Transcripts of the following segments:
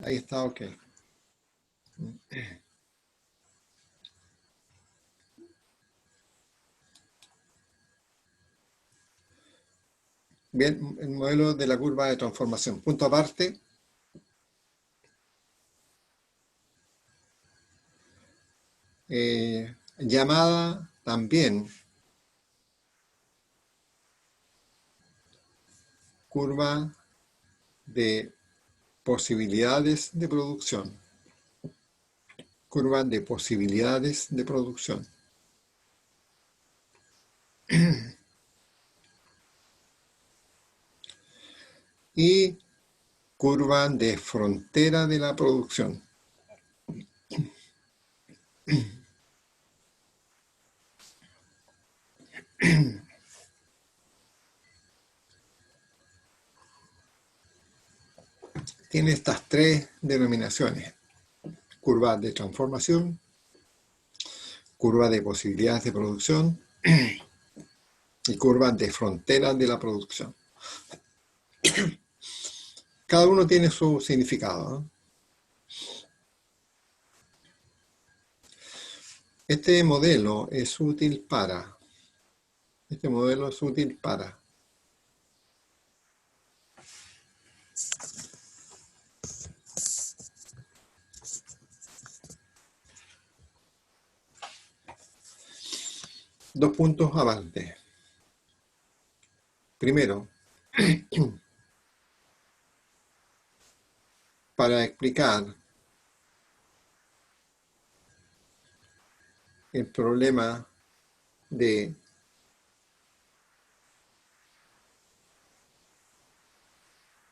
Ahí está, ok. Bien, el modelo de la curva de transformación. Punto aparte. Llamada también curva de posibilidades de producción. Curva de posibilidades de producción. Y curva de frontera de la producción. Tiene estas tres denominaciones: curva de transformación, curva de posibilidades de producción y curva de frontera de la producción. Cada uno tiene su significado, ¿no? Este modelo es útil para dos puntos avantes. Primero, para explicar el problema de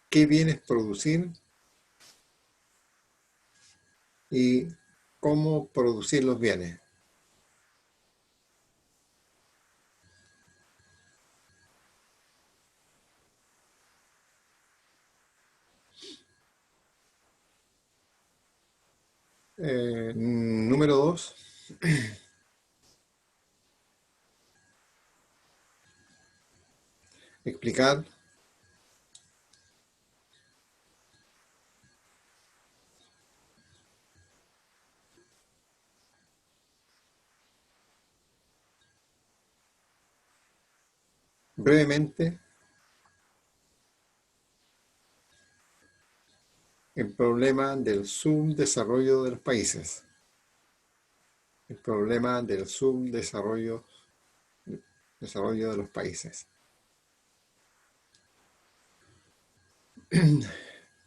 qué bienes producir y cómo producir los bienes. Número 2, explicar brevemente el problema del subdesarrollo de los países. El problema del subdesarrollo de los países.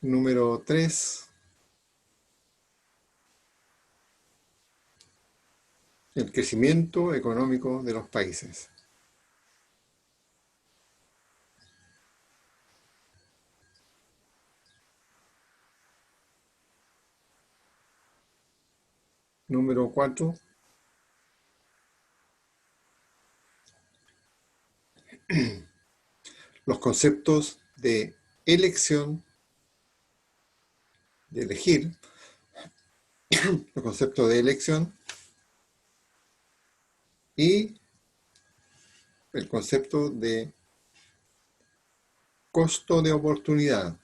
Número 3, el crecimiento económico de los países. Número 4, los conceptos de elección, de elegir, los conceptos de elección y el concepto de costo de oportunidad.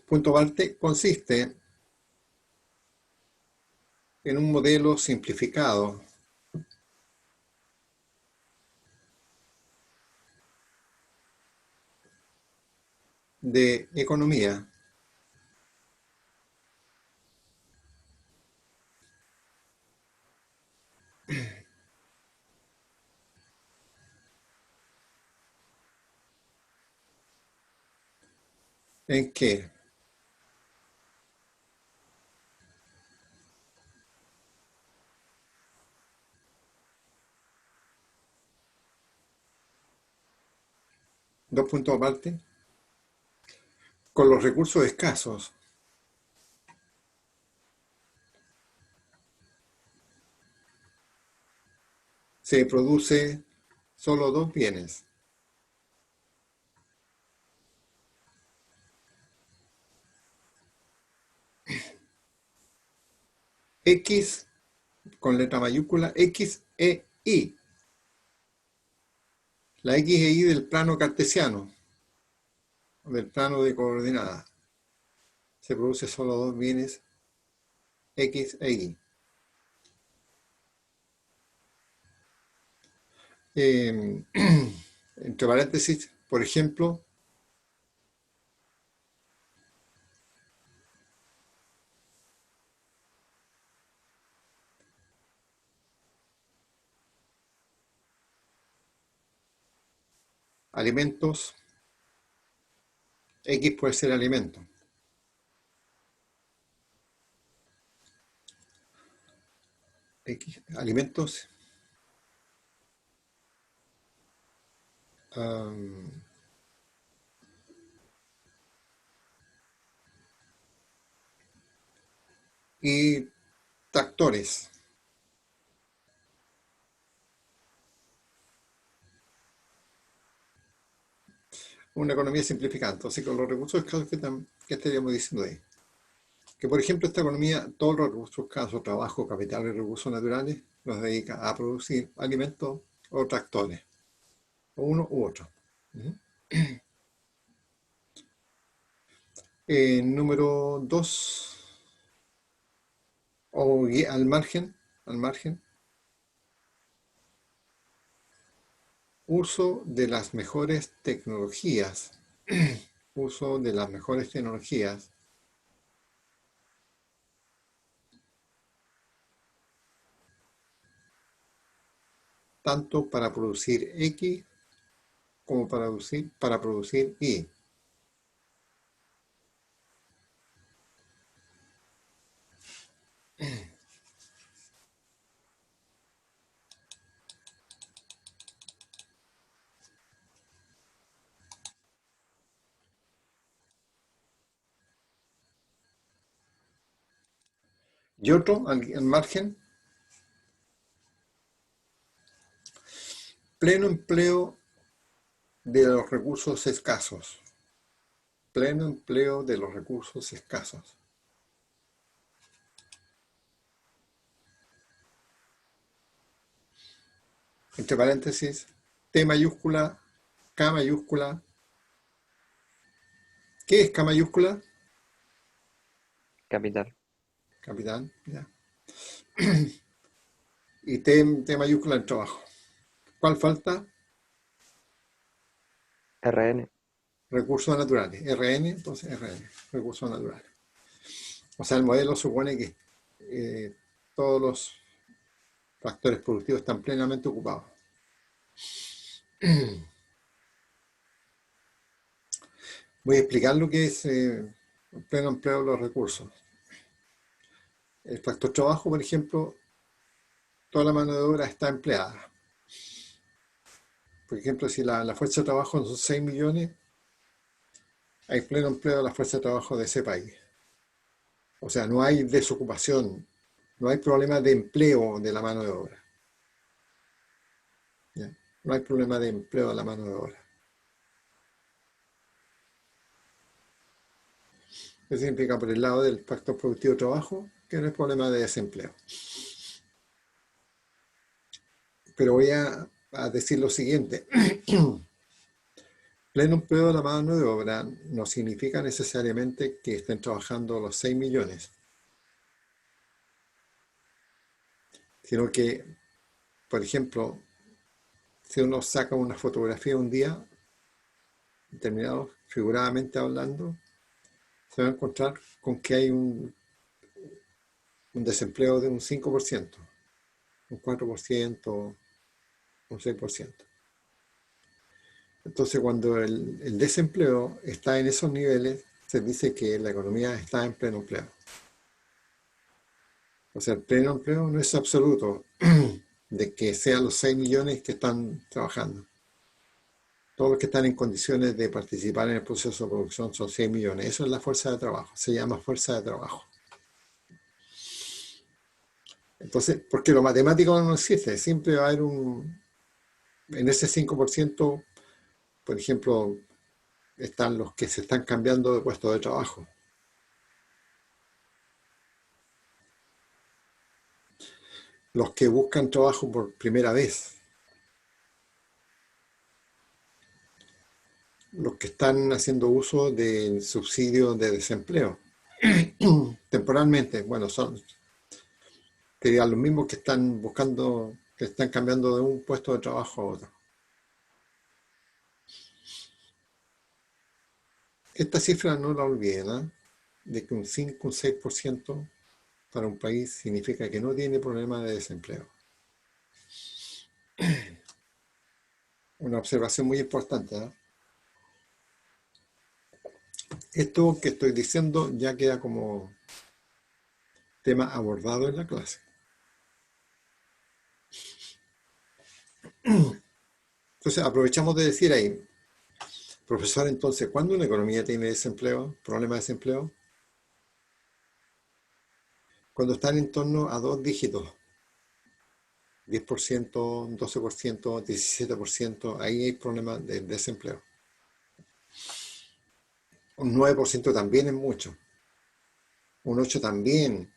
Punto aparte consiste en un modelo simplificado de economía en que dos puntos aparte, con los recursos escasos se produce solo dos bienes: X con letra mayúscula, X, E, Y. La X e Y del plano cartesiano, del plano de coordenadas. Se produce solo dos bienes X e Y. Entre paréntesis, por ejemplo, alimentos, X puede ser alimento. X, alimentos, y tractores. Una economía simplificada. Entonces, con los recursos escasos, ¿qué estaríamos diciendo ahí? Que, por ejemplo, esta economía, todos los recursos escasos, trabajo, capital y recursos naturales, los dedica a producir alimentos o tractores, o uno u otro. ¿Mm? Número 2, o al margen, uso de las mejores tecnologías, uso de las mejores tecnologías, tanto para producir X como para producir Y. Y otro, al margen, pleno empleo de los recursos escasos. Pleno empleo de los recursos escasos. Entre paréntesis, T mayúscula, K mayúscula. ¿Qué es K mayúscula? Capital. Capitán, ya. Y T mayúscula el trabajo. ¿Cuál falta? RN. Recursos naturales. RN, entonces RN, recursos naturales. O sea, el modelo supone que todos los factores productivos están plenamente ocupados. Voy a explicar lo que es pleno empleo de los recursos. El factor trabajo, por ejemplo, toda la mano de obra está empleada. Por ejemplo, si la fuerza de trabajo son 6 millones, hay pleno empleo de la fuerza de trabajo de ese país. O sea, no hay desocupación, no hay problema de empleo de la mano de obra. ¿Ya? No hay problema de empleo de la mano de obra. Eso significa por el lado del factor productivo de trabajo que no hay problema de desempleo. Pero voy a decir lo siguiente. Pleno empleo de la mano de obra no significa necesariamente que estén trabajando los 6 millones, sino que, por ejemplo, si uno saca una fotografía un día, determinado, figuradamente hablando, se va a encontrar con que hay un desempleo de un 5%, un 4%, un 6%. Entonces, cuando el desempleo está en esos niveles, se dice que la economía está en pleno empleo. O sea, el pleno empleo no es absoluto de que sean los 6 millones que están trabajando. Todos los que están en condiciones de participar en el proceso de producción son 6 millones. Eso es la fuerza de trabajo. Se llama fuerza de trabajo. Entonces, porque lo matemático no existe. Siempre va a haber en ese 5%, por ejemplo, están los que se están cambiando de puesto de trabajo. los que buscan trabajo por primera vez, los que están haciendo uso del subsidio de desempleo temporalmente. Bueno, serían los mismos que están buscando, que están cambiando de un puesto de trabajo a otro. Esta cifra no la olviden, ¿eh? De que un 5, un 6% para un país significa que no tiene problema de desempleo. Una observación muy importante, ¿eh? Esto que estoy diciendo ya queda como tema abordado en la clase. Entonces aprovechamos de decir ahí, profesor, entonces, ¿cuándo una economía tiene desempleo, problema de desempleo? Cuando están en torno a dos dígitos, 10%, 12%, 17%, ahí hay problema de desempleo. Un 9% también es mucho, un 8% también,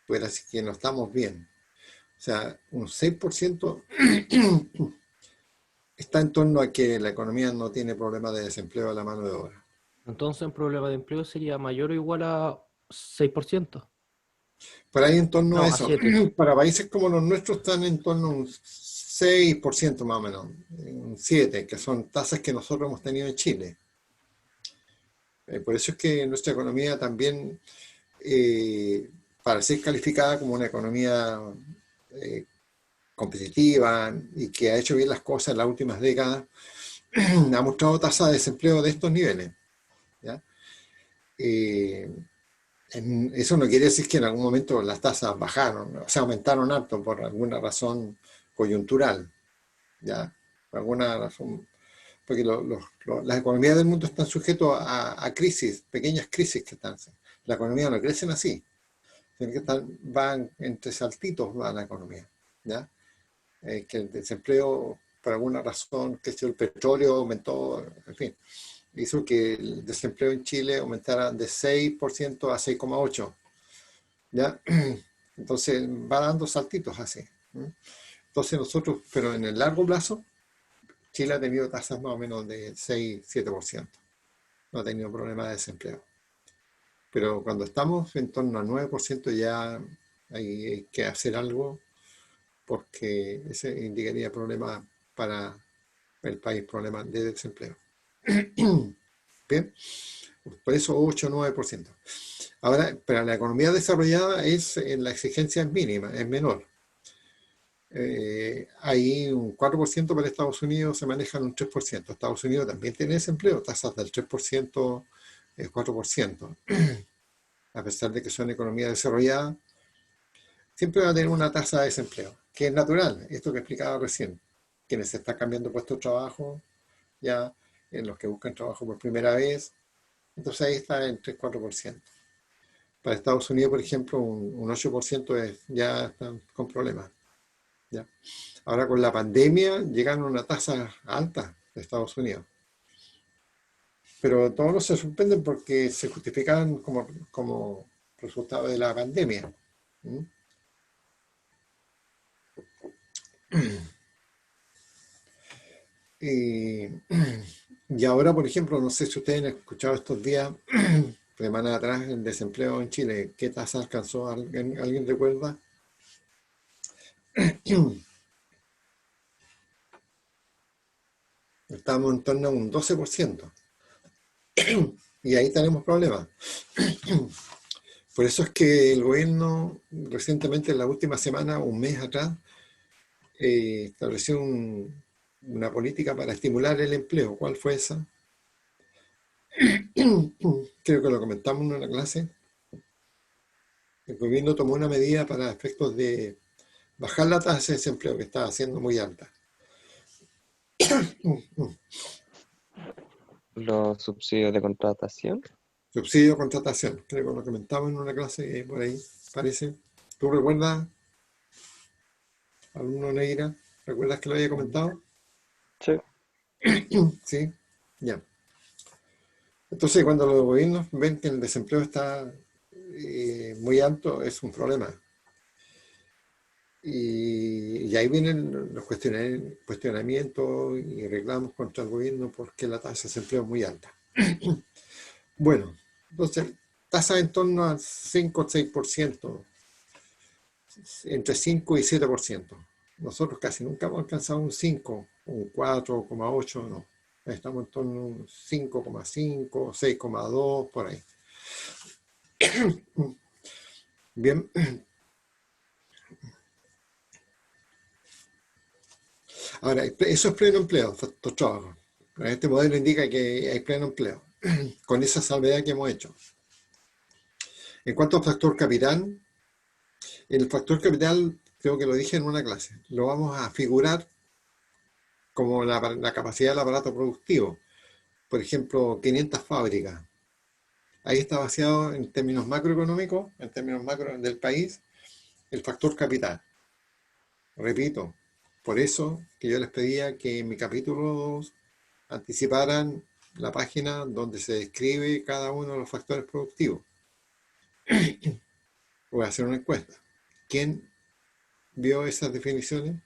pues así que no estamos bien. O sea, un 6% está en torno a que la economía no tiene problema de desempleo a la mano de obra. Entonces, un problema de empleo sería mayor o igual a 6%. Por ahí en torno a No, a eso. 7. Para países como los nuestros están en torno a un 6% más o menos, un 7%, que son tasas que nosotros hemos tenido en Chile. Por eso es que nuestra economía también, eh, para ser calificada como una economía eh, competitiva y que ha hecho bien las cosas en las últimas décadas, ha mostrado tasas de desempleo de estos niveles. ¿Ya? Eh, Eso no quiere decir que en algún momento las tasas bajaron, o sea, aumentaron harto por alguna razón coyuntural, ¿ya? Por alguna razón, porque las economías del mundo están sujetas a crisis, pequeñas crisis que están. La economía no crece así, sino que van entre saltitos va la economía, ¿ya? Que el desempleo, por alguna razón, que si el petróleo aumentó, en fin, hizo que el desempleo en Chile aumentara de 6% a 6,8%. ¿Ya? Entonces va dando saltitos así. ¿No? Entonces nosotros, pero en el largo plazo, Chile ha tenido tasas más o menos de 6-7%. No ha tenido problemas de desempleo. Pero cuando estamos en torno al 9% ya hay que hacer algo porque ese indicaría problemas para el país, problemas de desempleo. Bien, por eso 8 o 9%. Ahora, para la economía desarrollada la exigencia es mínima, es menor. Hay un 4% para Estados Unidos, se manejan un 3%. Estados Unidos también tiene desempleo, tasas del 3%, 4%. A pesar de que son economías desarrolladas, siempre va a tener una tasa de desempleo, que es natural, esto que explicaba recién. Quienes se están cambiando puestos de trabajo, ya en los que buscan trabajo por primera vez, entonces ahí está en 3-4%. Para Estados Unidos, por ejemplo, un 8% ya están con problemas. ¿Ya? Ahora con la pandemia llegaron a una tasa alta de Estados Unidos. Pero todos no se sorprenden porque se justificaban como resultado de la pandemia. ¿Mm? Y, y ahora, por ejemplo, no sé si ustedes han escuchado estos días, semanas atrás, el desempleo en Chile. ¿Qué tasa alcanzó? ¿Alguien recuerda? Estamos en torno a un 12%. Y ahí tenemos problemas. Por eso es que el gobierno recientemente, en la última semana, un mes atrás, estableció una política para estimular el empleo. ¿Cuál fue esa? Creo que lo comentamos en una clase. El gobierno tomó una medida para efectos de bajar la tasa de desempleo que estaba siendo muy alta. Los subsidios de contratación. Subsidio de contratación. Creo que lo comentamos en una clase por ahí, parece. ¿Tú recuerdas, alumno Neira? ¿Recuerdas que lo había comentado? Sí. Sí, ya. Entonces, cuando los gobiernos ven que el desempleo está muy alto, es un problema. Y ahí vienen los cuestionamientos y reclamos contra el gobierno porque la tasa de desempleo es muy alta. Bueno, entonces, tasa en torno al 5 o 6%, entre 5 y 7%. Nosotros casi nunca hemos alcanzado un 5, un 4,8, no. Estamos en torno a un 5,5, 6,2, por ahí. Bien. Ahora, eso es pleno empleo, estos trabajos. Este modelo indica que hay pleno empleo, con esa salvedad que hemos hecho. En cuanto al factor capital, el factor capital, creo que lo dije en una clase, lo vamos a figurar como la capacidad del aparato productivo. Por ejemplo, 500 fábricas. Ahí está vaciado en términos macroeconómicos, en términos macro del país, el factor capital. Repito, por eso que yo les pedía que en mi capítulo 2 anticiparan la página donde se describe cada uno de los factores productivos. Voy a hacer una encuesta. ¿Quién vio esas definiciones?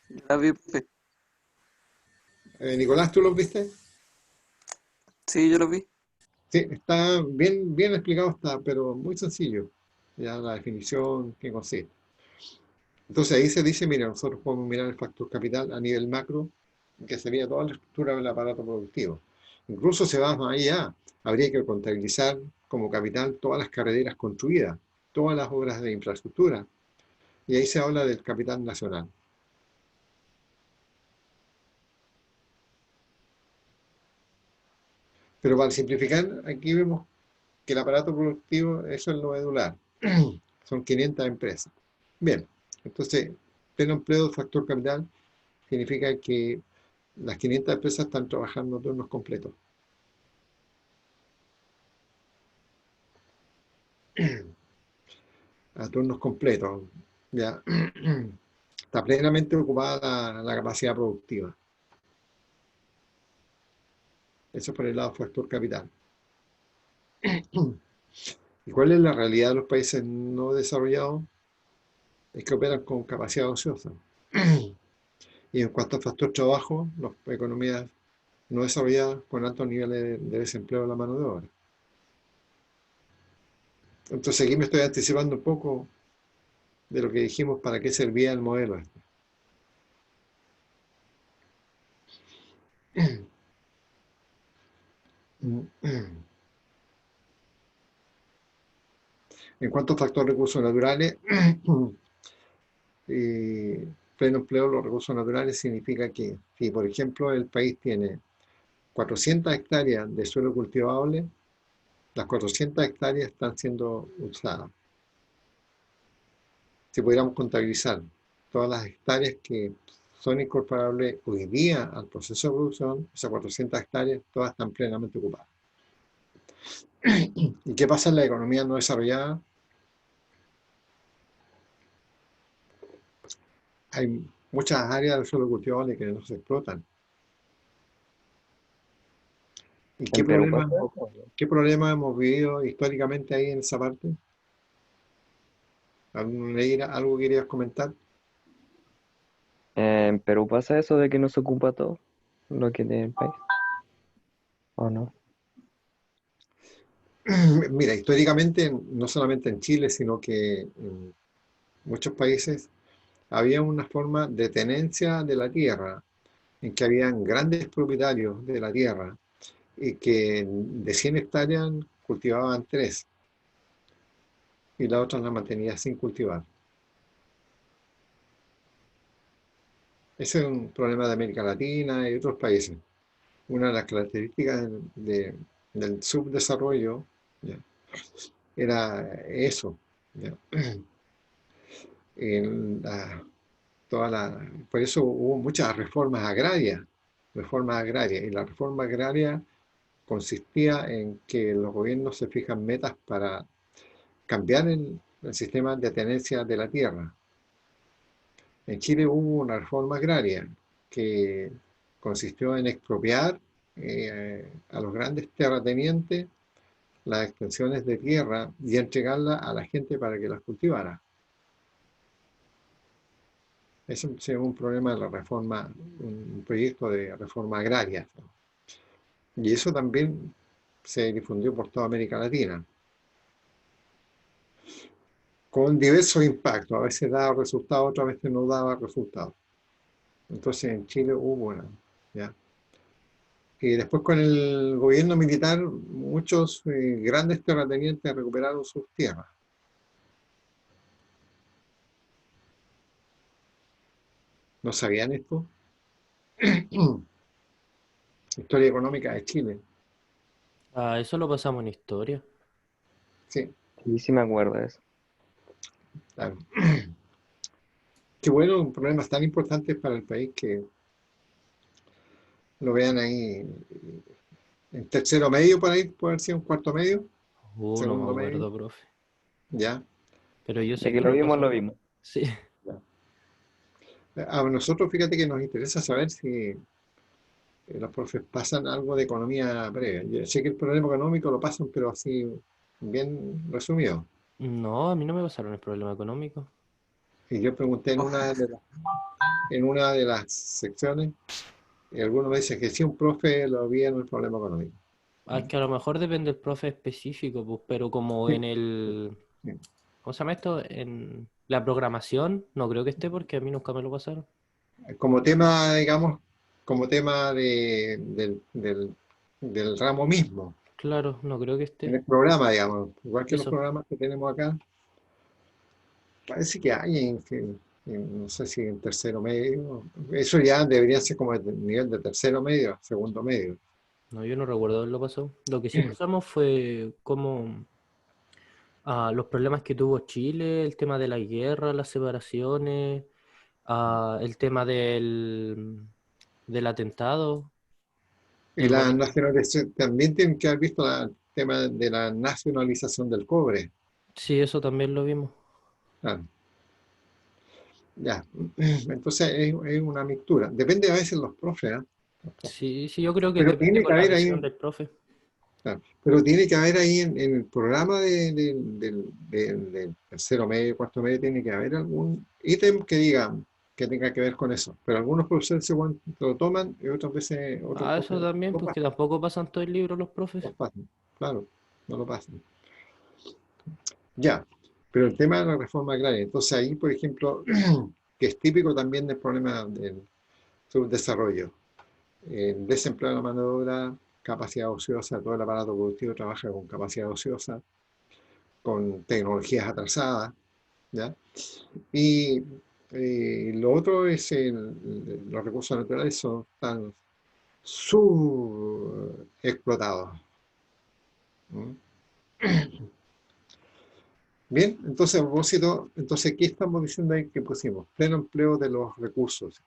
Yo la vi, pues. Nicolás, ¿tú los viste? Sí, yo lo vi. Sí, está bien, bien explicado, está, pero muy sencillo. Ya la definición que consiste. Entonces ahí se dice, mira, nosotros podemos mirar el factor capital a nivel macro, que sería toda la estructura del aparato productivo. Incluso se va más allá, habría que contabilizar como capital todas las carreteras construidas, todas las obras de infraestructura, y ahí se habla del capital nacional. Pero para simplificar, aquí vemos que el aparato productivo, eso es lo medular. Son 500 empresas. Bien, entonces, pleno empleo, factor capital, significa que las 500 empresas están trabajando a turnos completos. A turnos completos. Ya. Está plenamente ocupada la capacidad productiva. Eso por el lado factor capital. ¿Y cuál es la realidad de los países no desarrollados? Es que operan con capacidad ociosa. Y en cuanto al factor trabajo, las economías no desarrolladas con altos niveles de desempleo de la mano de obra. Entonces aquí me estoy anticipando un poco de lo que dijimos para qué servía el modelo este. En cuanto a factor recursos naturales, pleno empleo de los recursos naturales significa que si, por ejemplo, el país tiene 400 hectáreas de suelo cultivable, las 400 hectáreas están siendo usadas. Si pudiéramos contabilizar todas las hectáreas que son incorporables hoy día al proceso de producción, esas 400 hectáreas todas están plenamente ocupadas. ¿Y qué pasa en la economía no desarrollada? Hay muchas áreas del suelo cultivable que no se explotan. ¿Y ¿En Perú pasa eso? qué problemas hemos vivido históricamente ahí en esa parte? ¿Algo querías comentar? ¿En Perú pasa eso de que no se ocupa todo lo que tiene el país? ¿O no? Mira, históricamente, no solamente en Chile, sino que en muchos países había una forma de tenencia de la tierra, en que habían grandes propietarios de la tierra y que de 100 hectáreas cultivaban 3 y las otras las mantenían sin cultivar. Ese es un problema de América Latina y otros países. Una de las características del subdesarrollo, ¿ya?, era eso, ¿ya? En por eso hubo muchas reformas agrarias, y la reforma agraria consistía en que los gobiernos se fijan metas para cambiar el sistema de tenencia de la tierra. En Chile hubo una reforma agraria que consistió en expropiar a los grandes terratenientes las extensiones de tierra y entregarlas a la gente para que las cultivara. Ese es un problema de la reforma, un proyecto de reforma agraria. Y eso también se difundió por toda América Latina, con diversos impactos. A veces daba resultados, otras veces no daba resultados. Entonces en Chile hubo una, ¿ya? Y después con el gobierno militar, muchos grandes terratenientes recuperaron sus tierras. ¿No sabían esto? Historia económica de Chile. Ah, eso lo pasamos en historia. Sí, Sí, sí me acuerdo de eso. claro. Qué bueno, un problema tan importante para el país que lo vean ahí en tercero medio por ahí, puede haber sido un cuarto medio, No me segundo medio, acuerdo, profe. ya. Pero yo De sé que que lo lo vimos, lo pasamos. vimos. Sí. A nosotros, fíjate que nos interesa saber si los profes pasan algo de economía previa. Yo sé que el problema económico lo pasan, pero así bien resumido. No, a mí no me pasaron el problema económico. Y yo pregunté Oh, en una de las secciones, y alguno me dice que sí, un profe lo veía en el problema económico. Ah, que a lo mejor depende del profe específico, pues, pero como en Sí, el, sí. ¿cómo se llama esto? En la programación, no creo que esté porque a mí nunca me lo pasaron. Como tema, digamos, como tema del ramo mismo, Claro, no creo que en esté. el programa, digamos, igual que los Eso. programas que tenemos acá, parece que hay no sé si en tercero medio, eso ya debería ser como el nivel de tercero medio, segundo medio. No, yo no recuerdo haberlo pasado. Lo que sí pasamos fue como los problemas que tuvo Chile, el tema de la guerra, las separaciones, el tema del atentado, Y del la bonito. nacionalización, también tienen que haber visto el tema de la nacionalización del cobre. Sí, eso también lo vimos. Claro, ya. Entonces es una mixtura. Depende a veces de los profes, ¿ah? Sí, sí, yo creo que Pero depende tiene que con la haber visión ahí, del profe. claro, pero tiene que haber ahí en el programa del tercero medio, cuarto medio, tiene que haber algún ítem que diga que tenga que ver con eso. Pero algunos profesores lo toman y otras veces otros Ah, eso profes también, no pues que pasan, tampoco pasan todo el libro los profes. no pasan. Claro, no lo pasan. Ya, pero el tema de la reforma agraria, entonces ahí, por ejemplo, que es típico también del problema del subdesarrollo, el desempleo de la mano de obra, capacidad ociosa, todo el aparato productivo trabaja con capacidad ociosa, con tecnologías atrasadas, ¿ya? Y lo otro es los recursos naturales son tan subexplotados. ¿Mm? Bien, entonces a propósito, entonces, ¿qué estamos diciendo ahí que pusimos? Pleno empleo de los recursos.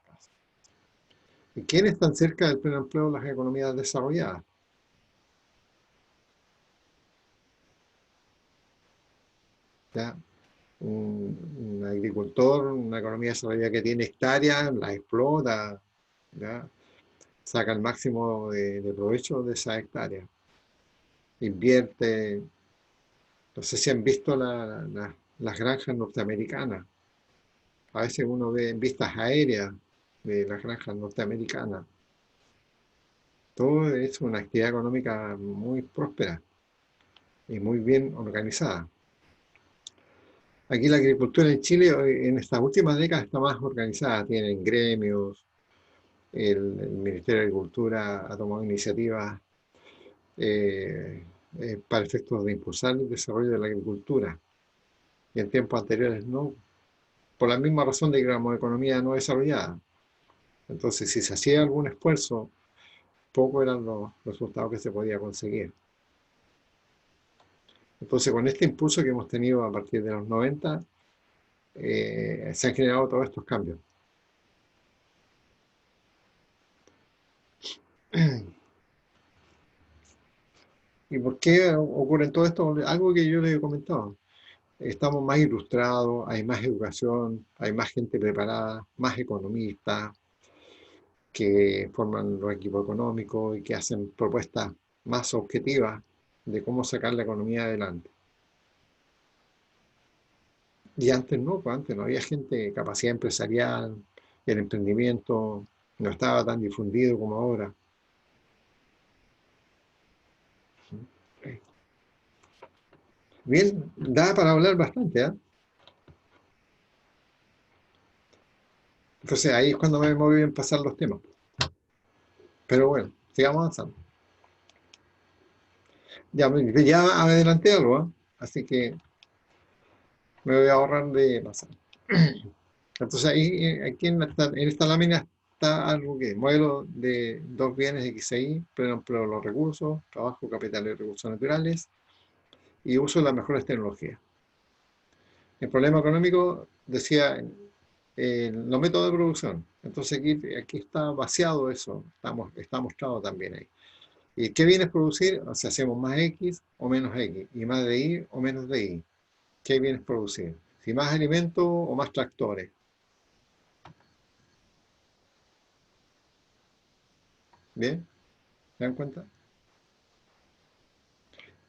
¿Y quiénes están cerca del pleno empleo? Las economías desarrolladas. ¿Ya? Un agricultor, una economía desarrollada que tiene hectáreas, las explota, ¿ya? Saca el máximo de provecho de esas hectáreas. Invierte. No sé si han visto las granjas norteamericanas. A veces uno ve en vistas aéreas de las granjas norteamericanas. Todo es una actividad económica muy próspera y muy bien organizada. Aquí la agricultura en Chile en estas últimas décadas está más organizada, tienen gremios, el Ministerio de Agricultura ha tomado iniciativas eh, para efectos de impulsar el desarrollo de la agricultura. Y en tiempos anteriores no, por la misma razón de que éramos economía no desarrollada. Entonces, si se hacía algún esfuerzo, poco eran los resultados que se podía conseguir. Entonces, con este impulso que hemos tenido a partir de los 90, se han generado todos estos cambios. ¿Y por qué ocurre todo esto? Algo que yo les he comentado. Estamos más ilustrados, hay más educación, hay más gente preparada, más economistas que forman los equipos económicos y que hacen propuestas más objetivas de cómo sacar la economía adelante. Y antes no, pues antes no había gente, capacidad empresarial, el emprendimiento no estaba tan difundido como ahora. Bien, da para hablar bastante, ¿eh? Entonces ahí es cuando me moví en pasar los temas. Pero bueno, sigamos avanzando. Ya, ya me adelanté algo, ¿eh? Así que me voy a ahorrar de pasar. Entonces ahí, aquí en esta lámina está algo que modelo de dos bienes XI, pero los recursos, trabajo, capital y recursos naturales, y uso de las mejores tecnologías. El problema económico decía los métodos de producción. Entonces aquí está vaciado eso, está mostrado también ahí. ¿Y qué bienes producir? O sea, hacemos más X o menos X, y más de Y o menos de Y. ¿Qué bienes producir? Si más alimentos o más tractores. ¿Bien? ¿Se dan cuenta?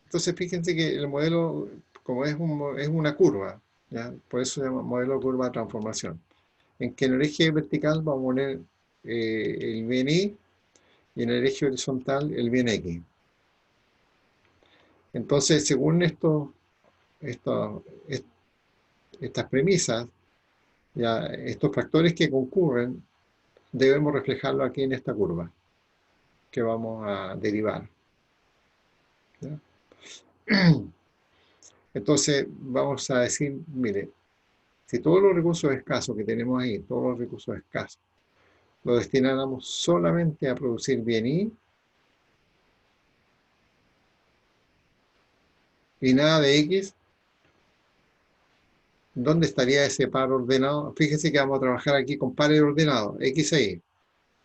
Entonces fíjense que el modelo, como es una curva, ¿ya? Por eso se llama modelo curva de transformación. En que en el eje vertical vamos a poner el bien Y y en el eje horizontal el bien X. Entonces, según estos, estas premisas, ya, estos factores que concurren, debemos reflejarlo aquí en esta curva que vamos a derivar. ¿Ya? Entonces, vamos a decir, mire, si todos los recursos escasos que tenemos ahí, todos los recursos escasos, lo destináramos solamente a producir bien y nada de X, ¿dónde estaría ese par ordenado? Fíjense que vamos a trabajar aquí con pares ordenados, X e Y,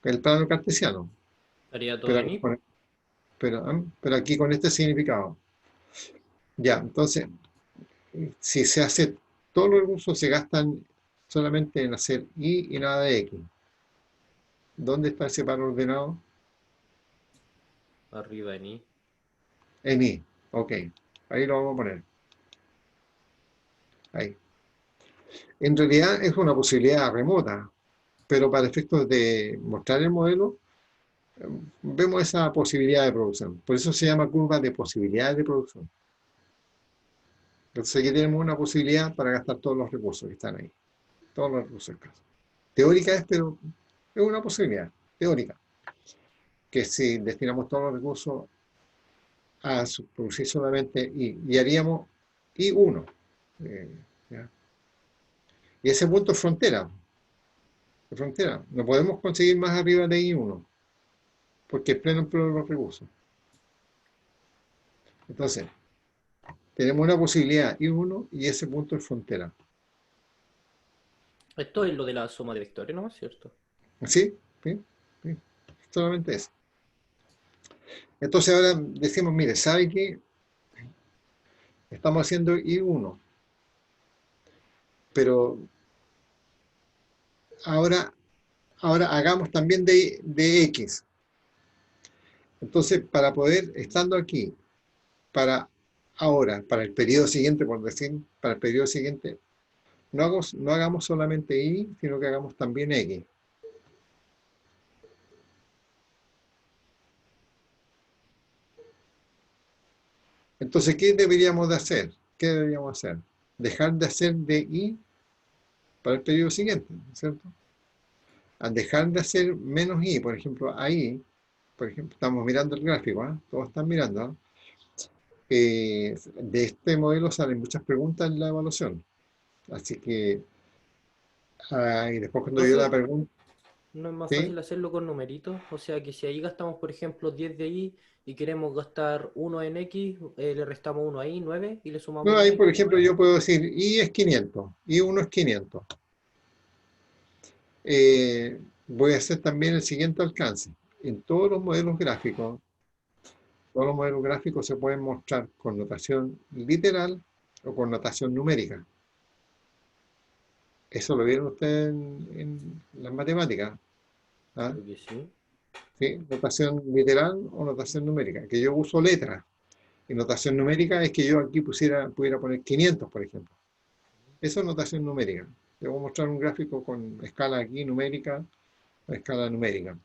el plano cartesiano, Estaría todo pero, en I. pero aquí con este significado. Ya, entonces, si se hace, todos los recursos se gastan solamente en hacer Y y nada de X. ¿Dónde está ese par ordenado? Arriba en I. En Y. Ok, ahí lo vamos a poner. Ahí. En realidad es una posibilidad remota, pero para efectos de mostrar el modelo, vemos esa posibilidad de producción. Por eso se llama curva de posibilidades de producción. Entonces aquí tenemos una posibilidad para gastar todos los recursos que están ahí. Todos los recursos escasos. Teórica es, pero es una posibilidad teórica. Que si destinamos todos los recursos a producir solamente y haríamos I1. ¿Ya? Y ese punto es frontera. Es frontera. No podemos conseguir más arriba de I1, porque es pleno empleo de los recursos. Entonces, tenemos una posibilidad I1 y ese punto es frontera. Esto es lo de la suma de vectores, ¿no? ¿Cierto? ¿Sí? ¿Sí? ¿Sí? Solamente eso. Entonces ahora decimos, mire, ¿sabe qué? Estamos haciendo I1, pero ahora hagamos también de X. Entonces, para poder, estando aquí, para ahora, para el periodo siguiente, por decir, para el periodo siguiente, no hagamos solamente Y, sino que hagamos también X. Entonces, ¿qué deberíamos de hacer? ¿Qué deberíamos hacer? Dejar de hacer de Y para el periodo siguiente, ¿cierto? Al dejar de hacer menos Y, por ejemplo, ahí, por ejemplo, estamos mirando el gráfico, ¿eh? Todos están mirando, ¿eh? De este modelo salen muchas preguntas en la evaluación. Así que, y después cuando yo la Profe, pregunta, ¿no es más ¿sí? fácil hacerlo con numeritos? O sea que si ahí gastamos, por ejemplo, 10 de I y queremos gastar 1 en X, le restamos 1 ahí, 9, y le sumamos No, uno ahí, ahí. por ejemplo, yo puedo decir Y es 500, Y1 es 500. Voy a hacer también el siguiente alcance. En todos los modelos gráficos se pueden mostrar con notación literal o con notación numérica. Eso lo vieron ustedes en las matemáticas. ¿Ah? Creo que sí. ¿Sí? Notación literal o notación numérica, que yo uso letras. Y notación numérica es que yo aquí pudiera poner 500, por ejemplo. Eso es notación numérica. Le voy a mostrar un gráfico con escala aquí numérica, o escala numérica.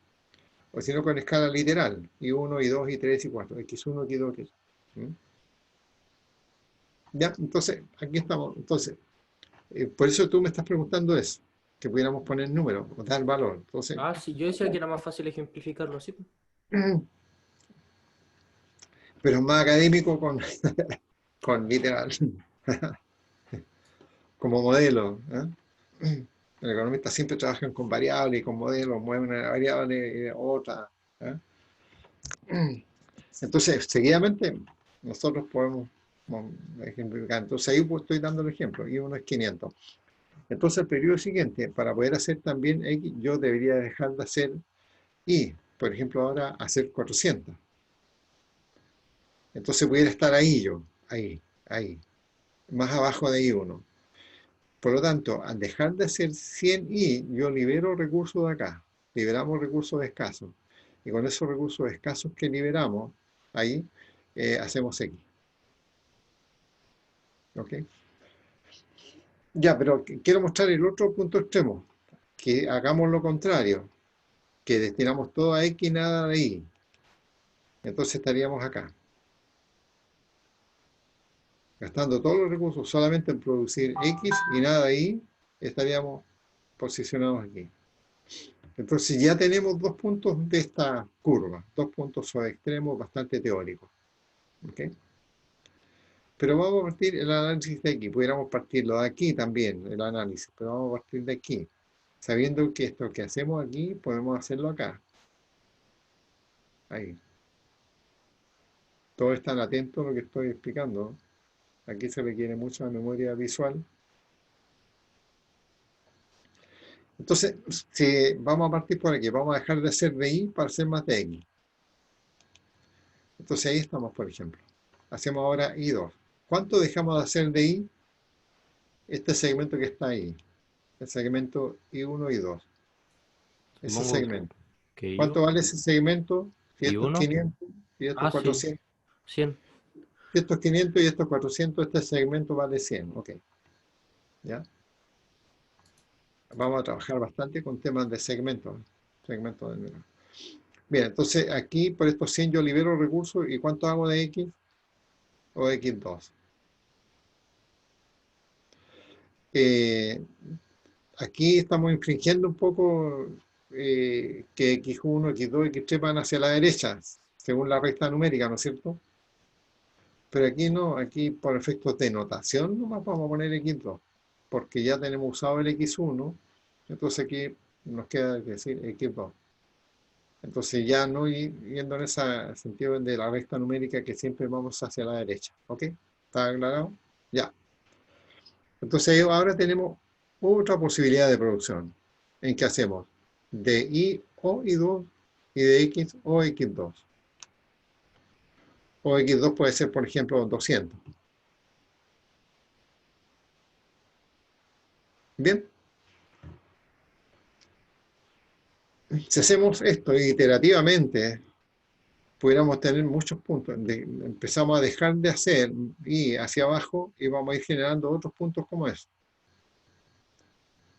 O si no, con escala literal. Y1, y2, y3, y4. X1, X2, X. ¿Mm? Ya, entonces, aquí estamos. Entonces, por eso tú me estás preguntando eso. Que pudiéramos poner números, o dar valor. Entonces, Ah, sí, yo decía que era más fácil ejemplificarlo así. pero es más académico con literal, como modelo. ¿Eh? El economista siempre trabaja con variables y con modelos, mueve una variable y otra. ¿Eh? Entonces, seguidamente, nosotros podemos ejemplificar. Entonces, ahí pues, estoy dando el ejemplo, y uno es 500. Entonces, el periodo siguiente, para poder hacer también X, yo debería dejar de hacer Y, por ejemplo, ahora hacer 400. Entonces, pudiera estar ahí yo, ahí, más abajo de I1. Por lo tanto, al dejar de hacer 100i, yo libero recursos de acá, liberamos recursos escasos. Y con esos recursos escasos que liberamos, ahí, hacemos X. ¿Ok? Ya, pero quiero mostrar el otro punto extremo, que hagamos lo contrario, que destinamos todo a X y nada de Y. Entonces estaríamos acá, gastando todos los recursos solamente en producir X y nada de Y, estaríamos posicionados aquí. Entonces ya tenemos dos puntos de esta curva, dos puntos sobre extremos bastante teóricos. ¿Okay? Pero vamos a partir el análisis de aquí, pudiéramos partirlo de aquí también, el análisis, pero vamos a partir de aquí, sabiendo que esto que hacemos aquí, podemos hacerlo acá. Ahí. Todos están atentos a lo que estoy explicando. Aquí se requiere mucha memoria visual. Entonces, si vamos a partir por aquí, vamos a dejar de hacer de Y para hacer más de X. Entonces ahí estamos, por ejemplo. Hacemos ahora I2. ¿Cuánto dejamos de hacer de Y? Este segmento que está ahí. El segmento I1 y I2. Ese Supongo segmento. que ¿Cuánto vale ese segmento? Si esto es ¿Y1? 500 y esto es Ah, sí, 400. 100. Si esto es 500 y esto es 400, este segmento vale 100. Ok. ¿Ya? Vamos a trabajar bastante con temas de segmentos. Segmentos de número. Bien, entonces aquí por estos 100 yo libero recursos. ¿Y cuánto hago de X? O X2. Aquí estamos infringiendo un poco que X1, X2, X3 van hacia la derecha, según la recta numérica, ¿no es cierto? Pero aquí no, aquí por efectos de notación nomás vamos a poner X2, porque ya tenemos usado el X1, entonces aquí nos queda decir X2. Entonces ya no yendo en ese sentido de la recta numérica que siempre vamos hacia la derecha, ¿ok? ¿Está aclarado? Ya. Entonces ahora tenemos otra posibilidad de producción. ¿En qué hacemos? De I o I2 y de X o X2. O X2 puede ser, por ejemplo, 200. Bien. Si hacemos esto iterativamente, pudiéramos tener muchos puntos. Empezamos a dejar de hacer I hacia abajo y vamos a ir generando otros puntos como eso.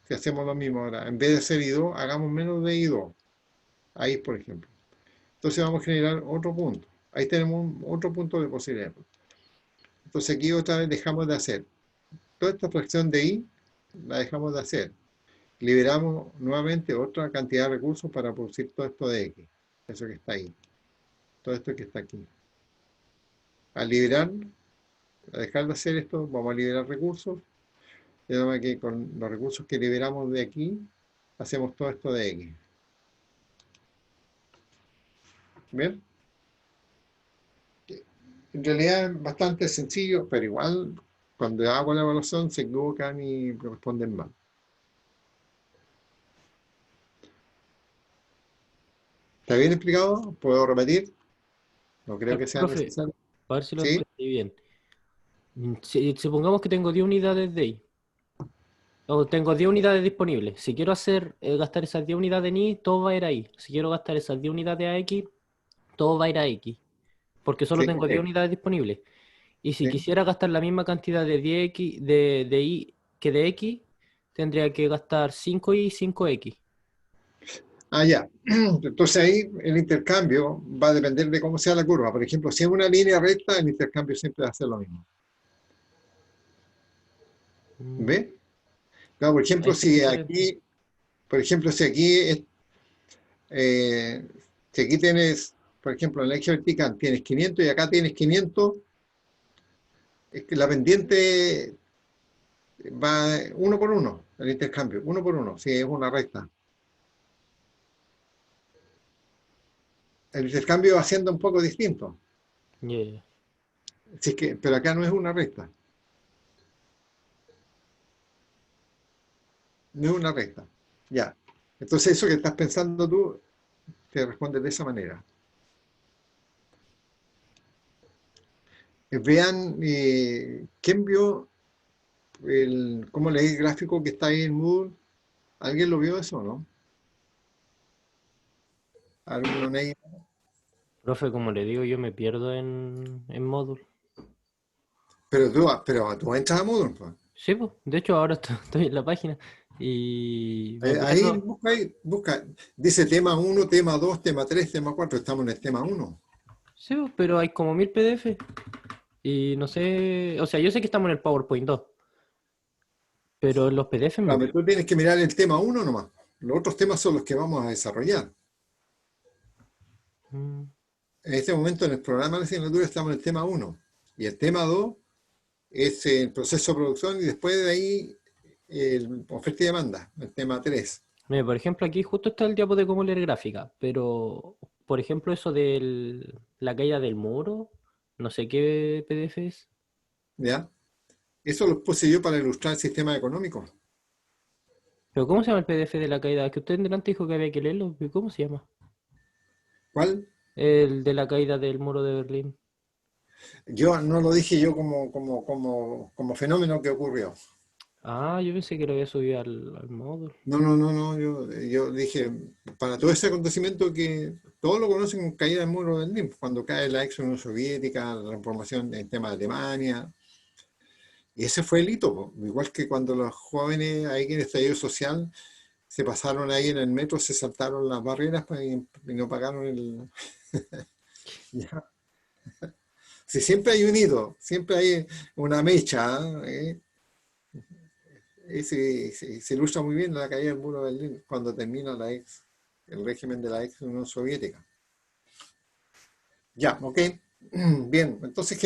Si hacemos lo mismo ahora, en vez de hacer I2, hagamos menos de I2. Ahí, por ejemplo. Entonces vamos a generar otro punto. Ahí tenemos otro punto de posibilidad. Entonces aquí otra vez dejamos de hacer. Toda esta fracción de I la dejamos de hacer. Liberamos nuevamente otra cantidad de recursos para producir todo esto de X. Eso que está ahí. Todo esto que está aquí. Al liberar, al dejar de hacer esto, vamos a liberar recursos. De manera que con los recursos que liberamos de aquí, hacemos todo esto de X. ¿Bien? En realidad es bastante sencillo, pero igual cuando hago la evaluación se equivocan y responden mal. ¿Está bien explicado? ¿Puedo repetir? No creo que sea Profe, necesario. a ver si lo ¿Sí? entendí bien. Supongamos que tengo 10 unidades de I. O tengo 10 unidades disponibles. Si quiero gastar esas 10 unidades en Y, todo va a ir ahí. Si quiero gastar esas 10 unidades a X, todo va a ir a X. porque solo Sí, tengo ok, 10 unidades disponibles. Y si sí. quisiera gastar la misma cantidad de 10X, de Y que de X, tendría que gastar 5Y y 5X. Ah, ya. Entonces ahí el intercambio va a depender de cómo sea la curva. Por ejemplo, si es una línea recta, el intercambio siempre va a ser lo mismo. Mm, ¿Ve? Claro, por ejemplo, ahí sería interesante. por ejemplo, eh, si aquí tienes, por ejemplo, en el eje vertical tienes 500 y acá tienes 500, es que la pendiente va uno por uno, el intercambio, uno por uno, si es una recta. El intercambio va siendo un poco distinto, Yeah. si es que, pero acá no es una recta, no es una recta. Ya. Entonces eso que estás pensando tú, te responde de esa manera. Vean, ¿quién vio cómo leí el gráfico que está ahí en Moodle? ¿Alguien lo vio eso o no? ¿Alguno ahí? Profe, como le digo, yo me pierdo en módulo. Pero tú entras a Moodle, pues. Sí, pues, de hecho ahora estoy en la página y me Ahí pierdo. busca, dice tema uno, tema 2, tema 3, tema 4. Estamos en el tema uno. Sí, pues, pero hay como 1000 PDF y no sé, o sea, yo sé que estamos en el PowerPoint 2, pero en los PDF me Claro, pierdo. tú tienes que mirar el tema uno nomás. Los otros temas son los que vamos a desarrollar. Mm, En este momento en el programa de asignatura estamos en el tema uno. Y el tema 2 es el proceso de producción y después de ahí el oferta y demanda, el tema 3. Mire, por ejemplo, aquí justo está el diapo de cómo leer gráfica, pero, por ejemplo, eso de la caída del muro, no sé qué PDF es. ¿Ya? Eso lo puse yo para ilustrar el sistema económico. Pero ¿cómo se llama el PDF de la caída? Que usted delante dijo que había que leerlo. ¿Cómo se llama? ¿Cuál? El de la caída del muro de Berlín. Yo no lo dije yo como fenómeno que ocurrió. Ah, yo pensé que lo había subido al módulo. No, no, no, no. Yo dije, para todo ese acontecimiento que todos lo conocen como caída del muro de Berlín, cuando cae la ex Unión Soviética, la transformación en tema de Alemania. Y ese fue el hito, po. Igual que cuando los jóvenes ahí en el estallido social se pasaron ahí en el metro, se saltaron las barreras pues, y no pagaron el. Ya. Sí, siempre hay un hito, siempre hay una mecha, ¿eh? Se ilustra muy bien la caída del muro de Berlín cuando termina el régimen de la ex Unión Soviética. Ya, ok. Bien, entonces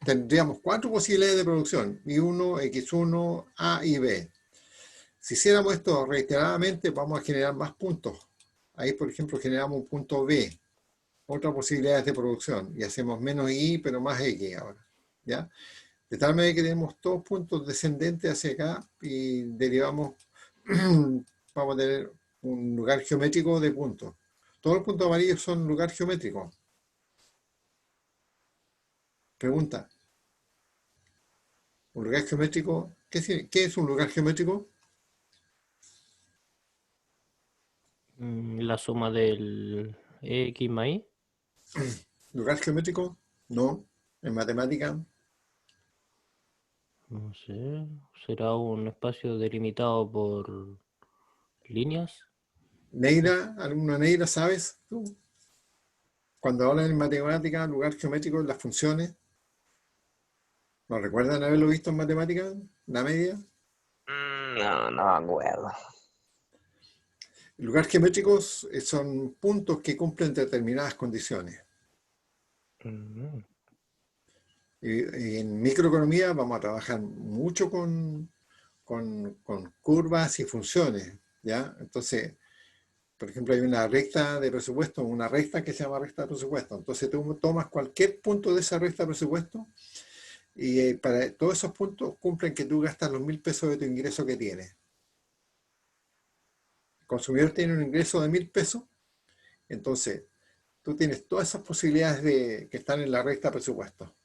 tendríamos cuatro posibilidades de producción, I1, X1, A y B. Si hiciéramos esto reiteradamente, vamos a generar más puntos. Ahí, por ejemplo, generamos un punto B, otra posibilidad de producción, y hacemos menos I, pero más X ahora. ¿Ya? De tal manera que tenemos todos puntos descendentes hacia acá y derivamos, vamos a tener un lugar geométrico de puntos. Todos los puntos amarillos son lugar geométrico. Pregunta, ¿un lugar geométrico? ¿Qué es un lugar geométrico? La suma del X más Y. ¿Lugar geométrico? No. En matemática, No sé. ¿Será un espacio delimitado por líneas? Neira, ¿alguna Neira sabes tú? Cuando hablan en matemática, lugar geométrico, las funciones, ¿no recuerdan haberlo visto en matemática? ¿La media? No, no me acuerdo. Lugar geométricos son puntos que cumplen determinadas condiciones. Mm. Y en microeconomía vamos a trabajar mucho con curvas y funciones, ¿ya? Entonces, por ejemplo, hay una recta de presupuesto, una recta que se llama recta de presupuesto. Entonces tú tomas cualquier punto de esa recta de presupuesto y para todos esos puntos cumplen que tú gastas los 1.000 pesos de tu ingreso que tienes. El consumidor tiene un ingreso de 1.000 pesos, entonces tú tienes todas esas posibilidades que están en la recta de presupuesto.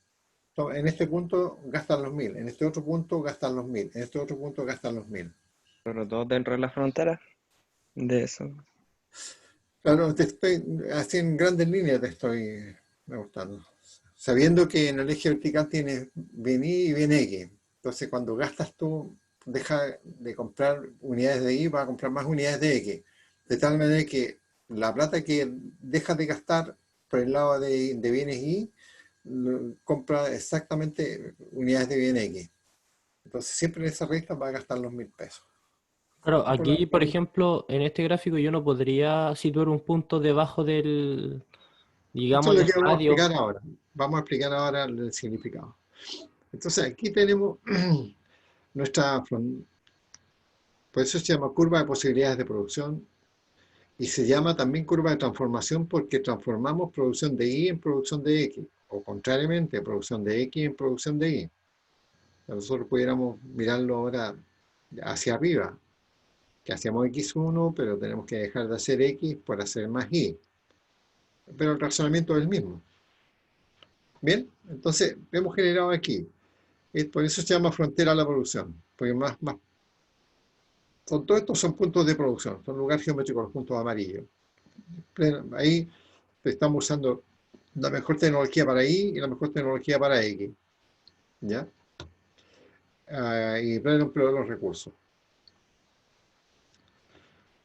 En este punto gastan los 1.000, en este otro punto gastan los 1.000, en este otro punto gastan los 1.000. Pero todo dentro de la frontera de eso. Claro, así en grandes líneas te estoy Me gusta. Sabiendo que en el eje vertical tienes bien Y y bien X. Entonces, cuando gastas tú, deja de comprar unidades de Y para comprar más unidades de X. De tal manera que la plata que dejas de gastar por el lado de bienes Y, compra exactamente unidades de bien X. Entonces, siempre en esa regla va a gastar los 1.000 pesos. Claro, Por la- aquí, por ejemplo, en este gráfico yo no podría situar un punto debajo del, Esto digamos, es lo del que vamos a radio. explicar ahora. Vamos a explicar ahora el significado. Entonces, aquí tenemos nuestra, por eso se llama curva de posibilidades de producción y se llama también curva de transformación porque transformamos producción de Y en producción de X, o contrariamente, producción de X en producción de Y. Nosotros pudiéramos mirarlo ahora hacia arriba, que hacemos X1, pero tenemos que dejar de hacer X por hacer más Y. Pero el razonamiento es el mismo. Bien, entonces hemos generado aquí. Por eso se llama frontera a la producción, porque todos estos son puntos de producción, son lugares geométricos, los puntos amarillos. Ahí estamos usando la mejor tecnología para Y y la mejor tecnología para X. ¿Ya? Y pleno empleo de los recursos.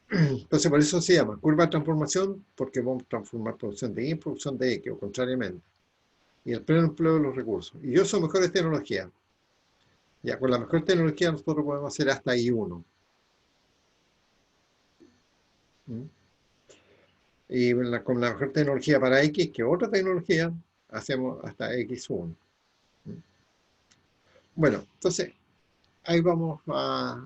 Entonces, por eso se llama curva de transformación, porque vamos a transformar producción de Y en producción de X, o contrariamente. Y el pleno empleo de los recursos. Y yo soy mejores tecnologías. Ya, con la mejor tecnología nosotros podemos hacer hasta I1. ¿Mm? Y con la mejor tecnología para X, que otra tecnología, hacemos hasta X1. ¿Mm? Bueno, entonces, ahí vamos a...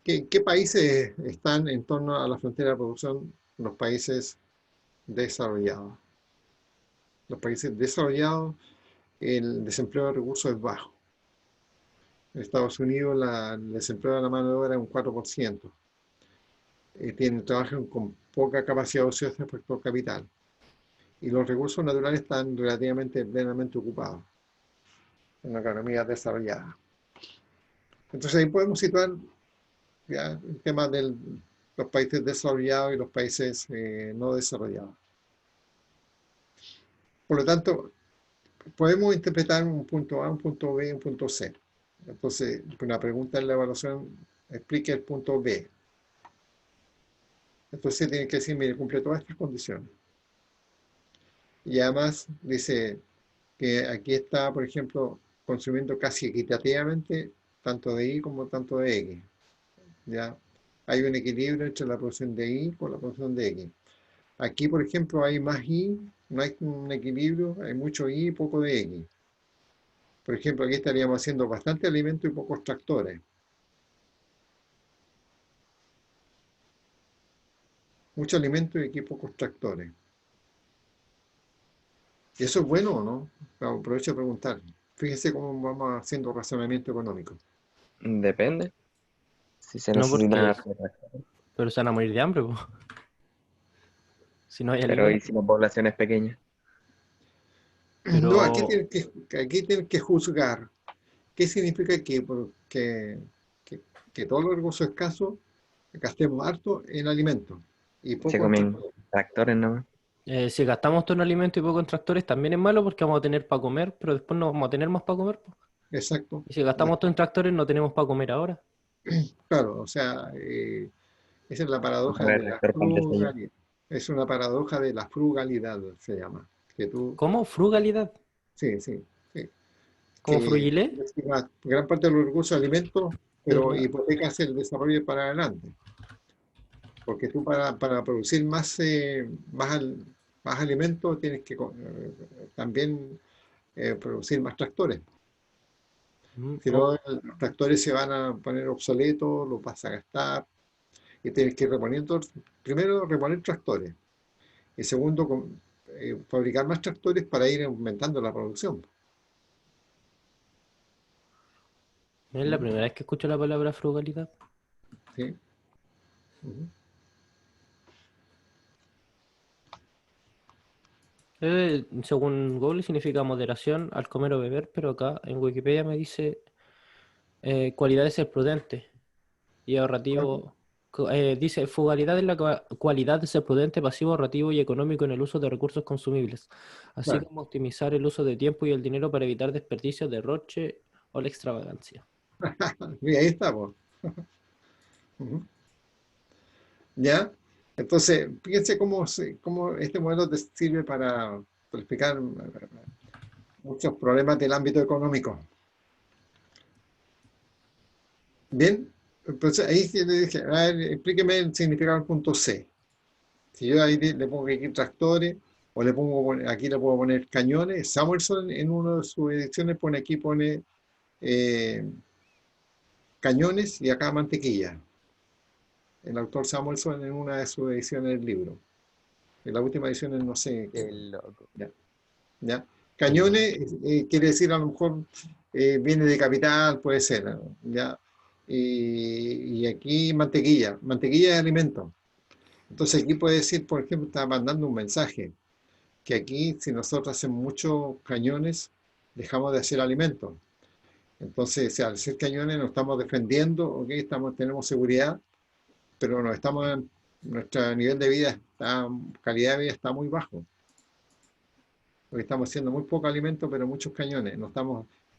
¿Qué países están en torno a la frontera de producción? Los países desarrollados. Los países desarrollados, el desempleo de recursos es bajo. En Estados Unidos, el desempleo de la mano de obra es un 4%. Trabajan con poca capacidad ociosa respecto al capital. Y los recursos naturales están relativamente plenamente ocupados en una economía desarrollada. Entonces ahí podemos situar ya el tema de los países desarrollados y los países no desarrollados. Por lo tanto, podemos interpretar un punto A, un punto B, un punto C. Entonces, una pregunta en la evaluación explique el punto B. Entonces tiene que decir, mire, cumple todas estas condiciones. Y además dice que aquí está, por ejemplo, consumiendo casi equitativamente tanto de Y como tanto de X. ¿Ya? Hay un equilibrio entre la producción de Y con la producción de X. Aquí, por ejemplo, hay más Y, no hay un equilibrio, hay mucho Y y poco de X. Por ejemplo, aquí estaríamos haciendo bastante alimento y pocos tractores. Mucho alimento y aquí pocos tractores. ¿Y eso es bueno o no? Aprovecho de preguntar. Fíjese cómo vamos haciendo razonamiento económico. Depende. Si se No necesitan porque, hacer. pero se van a morir de hambre, po, si no hay Pero ¿y alimento. si la población es pequeña? No, aquí Pero, tienen que juzgar. ¿Qué significa que todos los recursos escasos gastemos harto en alimentos y Se poco en comen tractores? tractores nomás. si gastamos todo en alimentos y poco en tractores, también es malo porque vamos a tener para comer, pero después no vamos a tener más para comer, po. Exacto. Y si gastamos todo en tractores, no tenemos para comer ahora. Claro, o sea, esa es la paradoja Comprar el de la tractor para el desayuno. frugalidad. Es una paradoja de la frugalidad, se llama. Que tú, ¿Cómo? Frugalidad. sí, sí, sí. ¿Como Que frugilé? destina gran parte de los recursos a alimentos, pero ¿Verdad? hipotecas el desarrollo para adelante. Porque tú para producir más alimentos tienes que también producir más tractores. Si no, Oh, los tractores se van a poner obsoletos, los vas a gastar y tienes que ir reponiendo, primero reponer tractores y segundo fabricar más tractores para ir aumentando la producción. es la ¿Mm? primera vez que escucho la palabra frugalidad. ¿Sí? Ujú. Según Google significa moderación al comer o beber, pero acá en Wikipedia me dice cualidad de ser prudente y ahorrativo Dice, frugalidad es la cualidad de ser prudente, pasivo, ahorrativo y económico en el uso de recursos consumibles, así Claro. como optimizar el uso de tiempo y el dinero para evitar desperdicios, derroche o la extravagancia. Y ahí está, pues. Ujú. ¿Ya? Entonces, fíjense cómo este modelo te sirve para explicar muchos problemas del ámbito económico. Bien, entonces ahí sí le dije, a ver, explíqueme el significado del punto C. Si yo ahí le pongo aquí tractores, o aquí le puedo poner cañones. Samuelson en una de sus ediciones pone eh, cañones y acá mantequilla. El autor Samuelson en una de sus ediciones del libro. En la última edición no sé qué. Qué loco. Ya, ya. Cañones quiere decir a lo mejor viene de capital, puede ser, ¿no? Ya. Y aquí mantequilla. Mantequilla es alimento. Entonces aquí puede decir, por ejemplo, está mandando un mensaje, que aquí si nosotros hacemos muchos cañones, dejamos de hacer alimentos. Entonces, si al hacer cañones nos estamos defendiendo, ok, tenemos seguridad, pero nuestro nivel de vida calidad de vida está muy bajo. Porque estamos haciendo muy poco alimento, pero muchos cañones.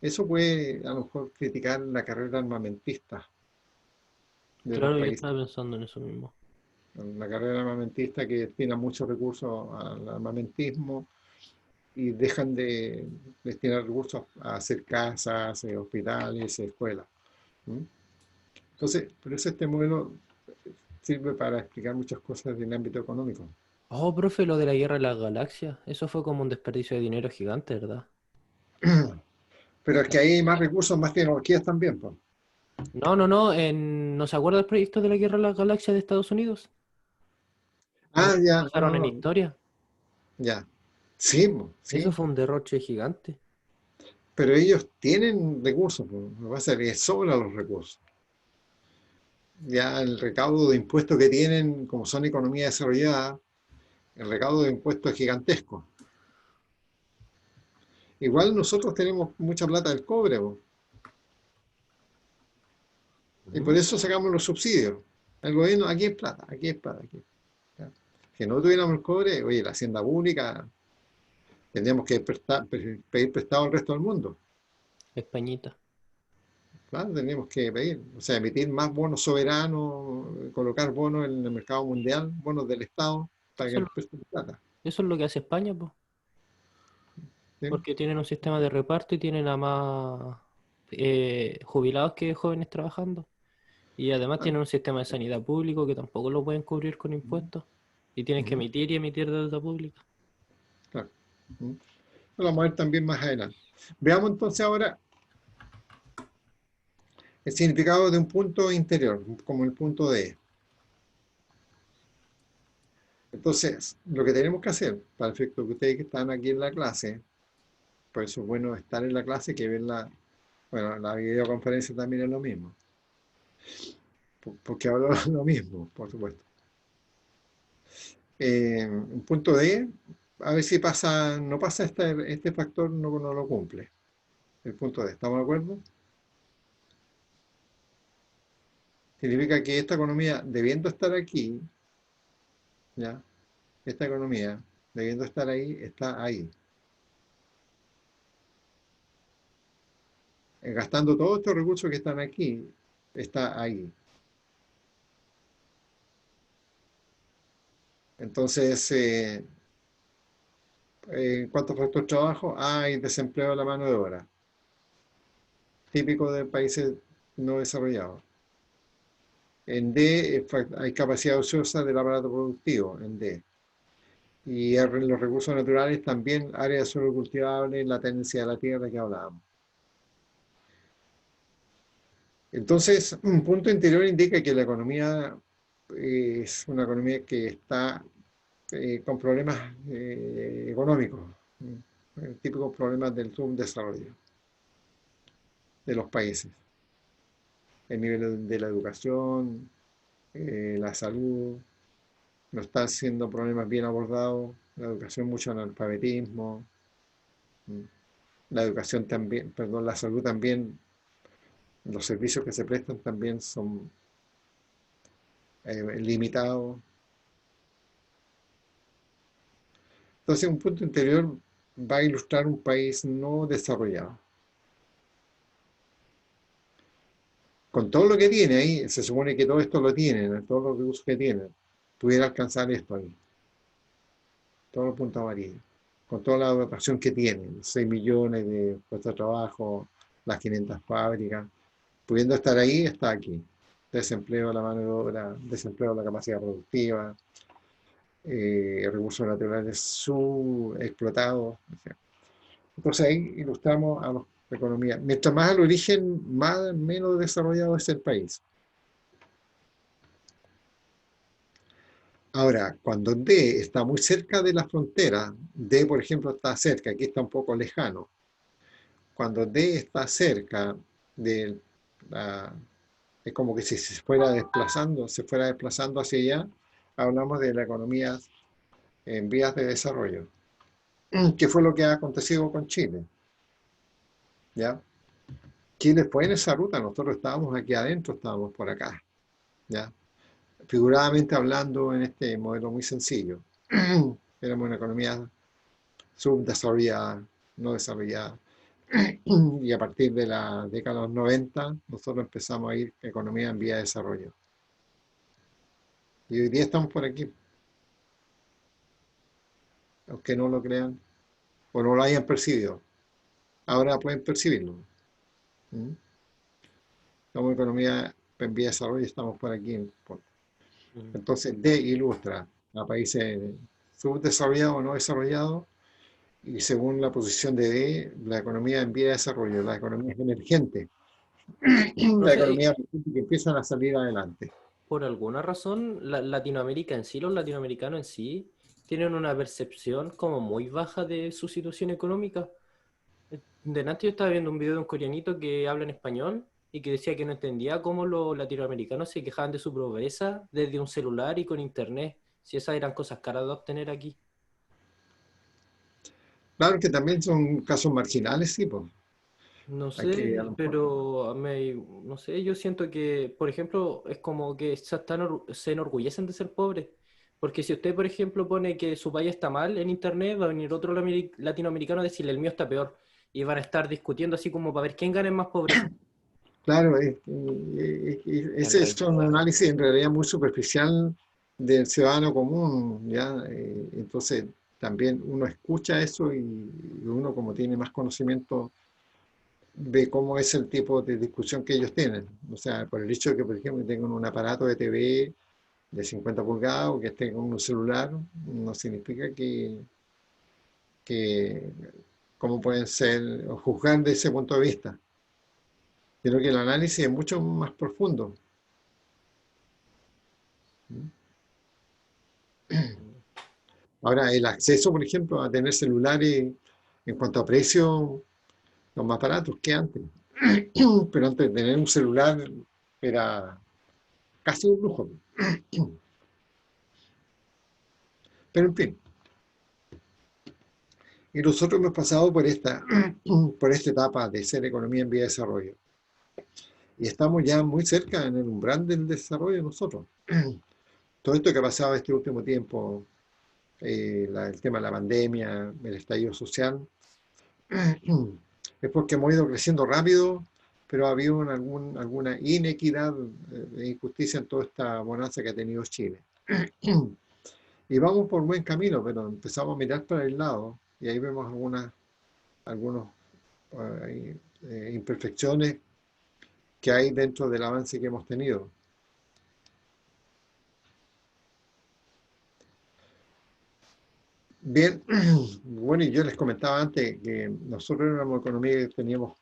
Eso puede a lo mejor criticar la carrera armamentista de los Claro, yo países. estaba pensando en eso mismo. La carrera armamentista que destina muchos recursos al armamentismo y dejan de destinar recursos a hacer casas, hospitales, escuelas. ¿Mm? Entonces, por eso este modelo sirve para explicar muchas cosas del ámbito económico. Oh, profe, lo de la guerra de las galaxias, eso fue como un desperdicio de dinero gigante, ¿verdad? Pero es que ahí hay más recursos, más tecnologías también, pues. No, no, no, ¿no se acuerda del proyecto de la guerra de las galaxias de Estados Unidos? Ah, Nunca ya, pasaron en historia. ya. Sí, Eso sí. fue un derroche gigante. Pero ellos tienen recursos, pues. Lo que pasa es que sobran los recursos. Ya el recaudo de impuestos que tienen, como son economías desarrolladas, el recaudo de impuestos es gigantesco. Igual nosotros tenemos mucha plata del cobre, pues. Y por eso sacamos los subsidios. El gobierno, aquí es plata, aquí es plata, aquí. ¿Ya? Si no tuviéramos el cobre, oye, la hacienda pública, tendríamos que pedir prestado al resto del mundo. Españita. Claro, tendríamos que pedir, o sea, emitir más bonos soberanos, colocar bonos en el mercado mundial, bonos del Estado, para que Eso, nos presten plata. eso es lo que hace España, pues, ¿Sí? porque tienen un sistema de reparto y tienen a más jubilados que jóvenes trabajando. Y además Ah, tienen un sistema de sanidad público que tampoco lo pueden cubrir con impuestos. Y tienen que ujú, emitir y emitir deuda pública. claro. Ujú. Lo vamos a ver también más adelante. Veamos entonces ahora el significado de un punto interior, como el punto D. Entonces, lo que tenemos que hacer, para el efecto que ustedes que están aquí en la clase, por eso es bueno estar en la clase que verla, bueno, la videoconferencia también es lo mismo, porque hablo lo mismo, por supuesto. Un punto D, a ver si pasa, no pasa este factor, no lo cumple. El punto D, ¿estamos de acuerdo? Significa que esta economía, debiendo estar aquí, ¿ya? Esta economía, debiendo estar ahí, está ahí. Gastando todos estos recursos que están aquí, está ahí. Entonces, ¿en cuánto factor trabajo? Hay desempleo de la mano de obra, típico de países no desarrollados. En D hay capacidad ociosa del aparato productivo, en D. Y en los recursos naturales también áreas de suelo cultivable, la tendencia de la tierra que hablábamos. Entonces, un punto interior indica que la economía es una economía que está con problemas económicos, típicos problemas del subdesarrollo de los países. El nivel de la educación, la salud, no están siendo problemas bien abordados, la educación mucho analfabetismo, la educación también, perdón, la salud también, los servicios que se prestan también son limitado. Entonces, un punto interior va a ilustrar un país no desarrollado. Con todo lo que tiene ahí, se supone que todo esto lo tienen, todos los recursos que tienen, pudiera alcanzar esto ahí. Todos los puntos amarillos. Con toda la dotación que tienen, 6 millones de puestos de trabajo, las 500 fábricas, pudiendo estar ahí, está aquí. Desempleo de la mano de obra, desempleo de la capacidad productiva, recursos naturales subexplotados. Entonces ahí ilustramos a la economía. Mientras más al origen, menos desarrollado es el país. Ahora, cuando D está muy cerca de la frontera, D, por ejemplo, está cerca, aquí está un poco lejano. Cuando D está cerca de la, es como que si se fuera desplazando hacia allá, hablamos de la economía en vías de desarrollo, que fue lo que ha acontecido con Chile. ¿Ya? Chile fue en esa ruta, nosotros estábamos aquí adentro, estábamos por acá. ¿Ya? Figuradamente hablando en este modelo muy sencillo. Éramos una economía subdesarrollada, no desarrollada. Y a partir de la década de los 90, nosotros empezamos a ir economía en vía de desarrollo. Y hoy día estamos por aquí. Aunque no lo crean, o no lo hayan percibido. Ahora pueden percibirlo. ¿Mm? Somos economía en vía de desarrollo y estamos por aquí. Entonces, D ilustra a países subdesarrollados o no desarrollados, y según la posición de D, la economía en vía de desarrollo, la economía emergente, la Entonces, economía emergente que empiezan a salir adelante. por alguna razón, Latinoamérica en sí, los latinoamericanos en sí, tienen una percepción como muy baja de su situación económica. Delante yo estaba viendo un video de un coreanito que habla en español y que decía que no entendía cómo los latinoamericanos se quejaban de su pobreza desde un celular y con internet, si esas eran cosas caras de obtener aquí. Claro que también son casos marginales, sí, pues. No Hay que, a sé, lo mejor, pero no sé, yo siento que, por ejemplo, es como que se enorgullecen de ser pobres. Porque si usted, por ejemplo, pone que su país está mal en internet, va a venir otro latinoamericano a decirle el mío está peor. Y van a estar discutiendo así como para ver quién gana en más pobreza. claro, En ese es un realidad, análisis en realidad muy superficial del ciudadano común, ¿ya? Entonces, también uno escucha eso y uno, como tiene más conocimiento, ve cómo es el tipo de discusión que ellos tienen. O sea, por el hecho de que, por ejemplo, tengan un aparato de TV de 50 pulgadas o que estén con un celular, no significa que cómo pueden ser, o juzgar de ese punto de vista. Creo que el análisis es mucho más profundo. Ahora, el acceso, por ejemplo, a tener celulares en cuanto a precio, los más baratos que antes. Pero antes de tener un celular era casi un lujo. Pero en fin, y nosotros hemos pasado por por esta etapa de ser economía en vía de desarrollo. Y estamos ya muy cerca en el umbral del desarrollo nosotros. Todo esto que ha pasado este último tiempo, el tema de la pandemia, el estallido social, es porque hemos ido creciendo rápido, pero ha habido alguna inequidad e injusticia en toda esta bonanza que ha tenido Chile. Y vamos por buen camino, pero empezamos a mirar para el lado y ahí vemos algunas imperfecciones que hay dentro del avance que hemos tenido. Bien, bueno, y yo les comentaba antes que nosotros éramos una economía que teníamos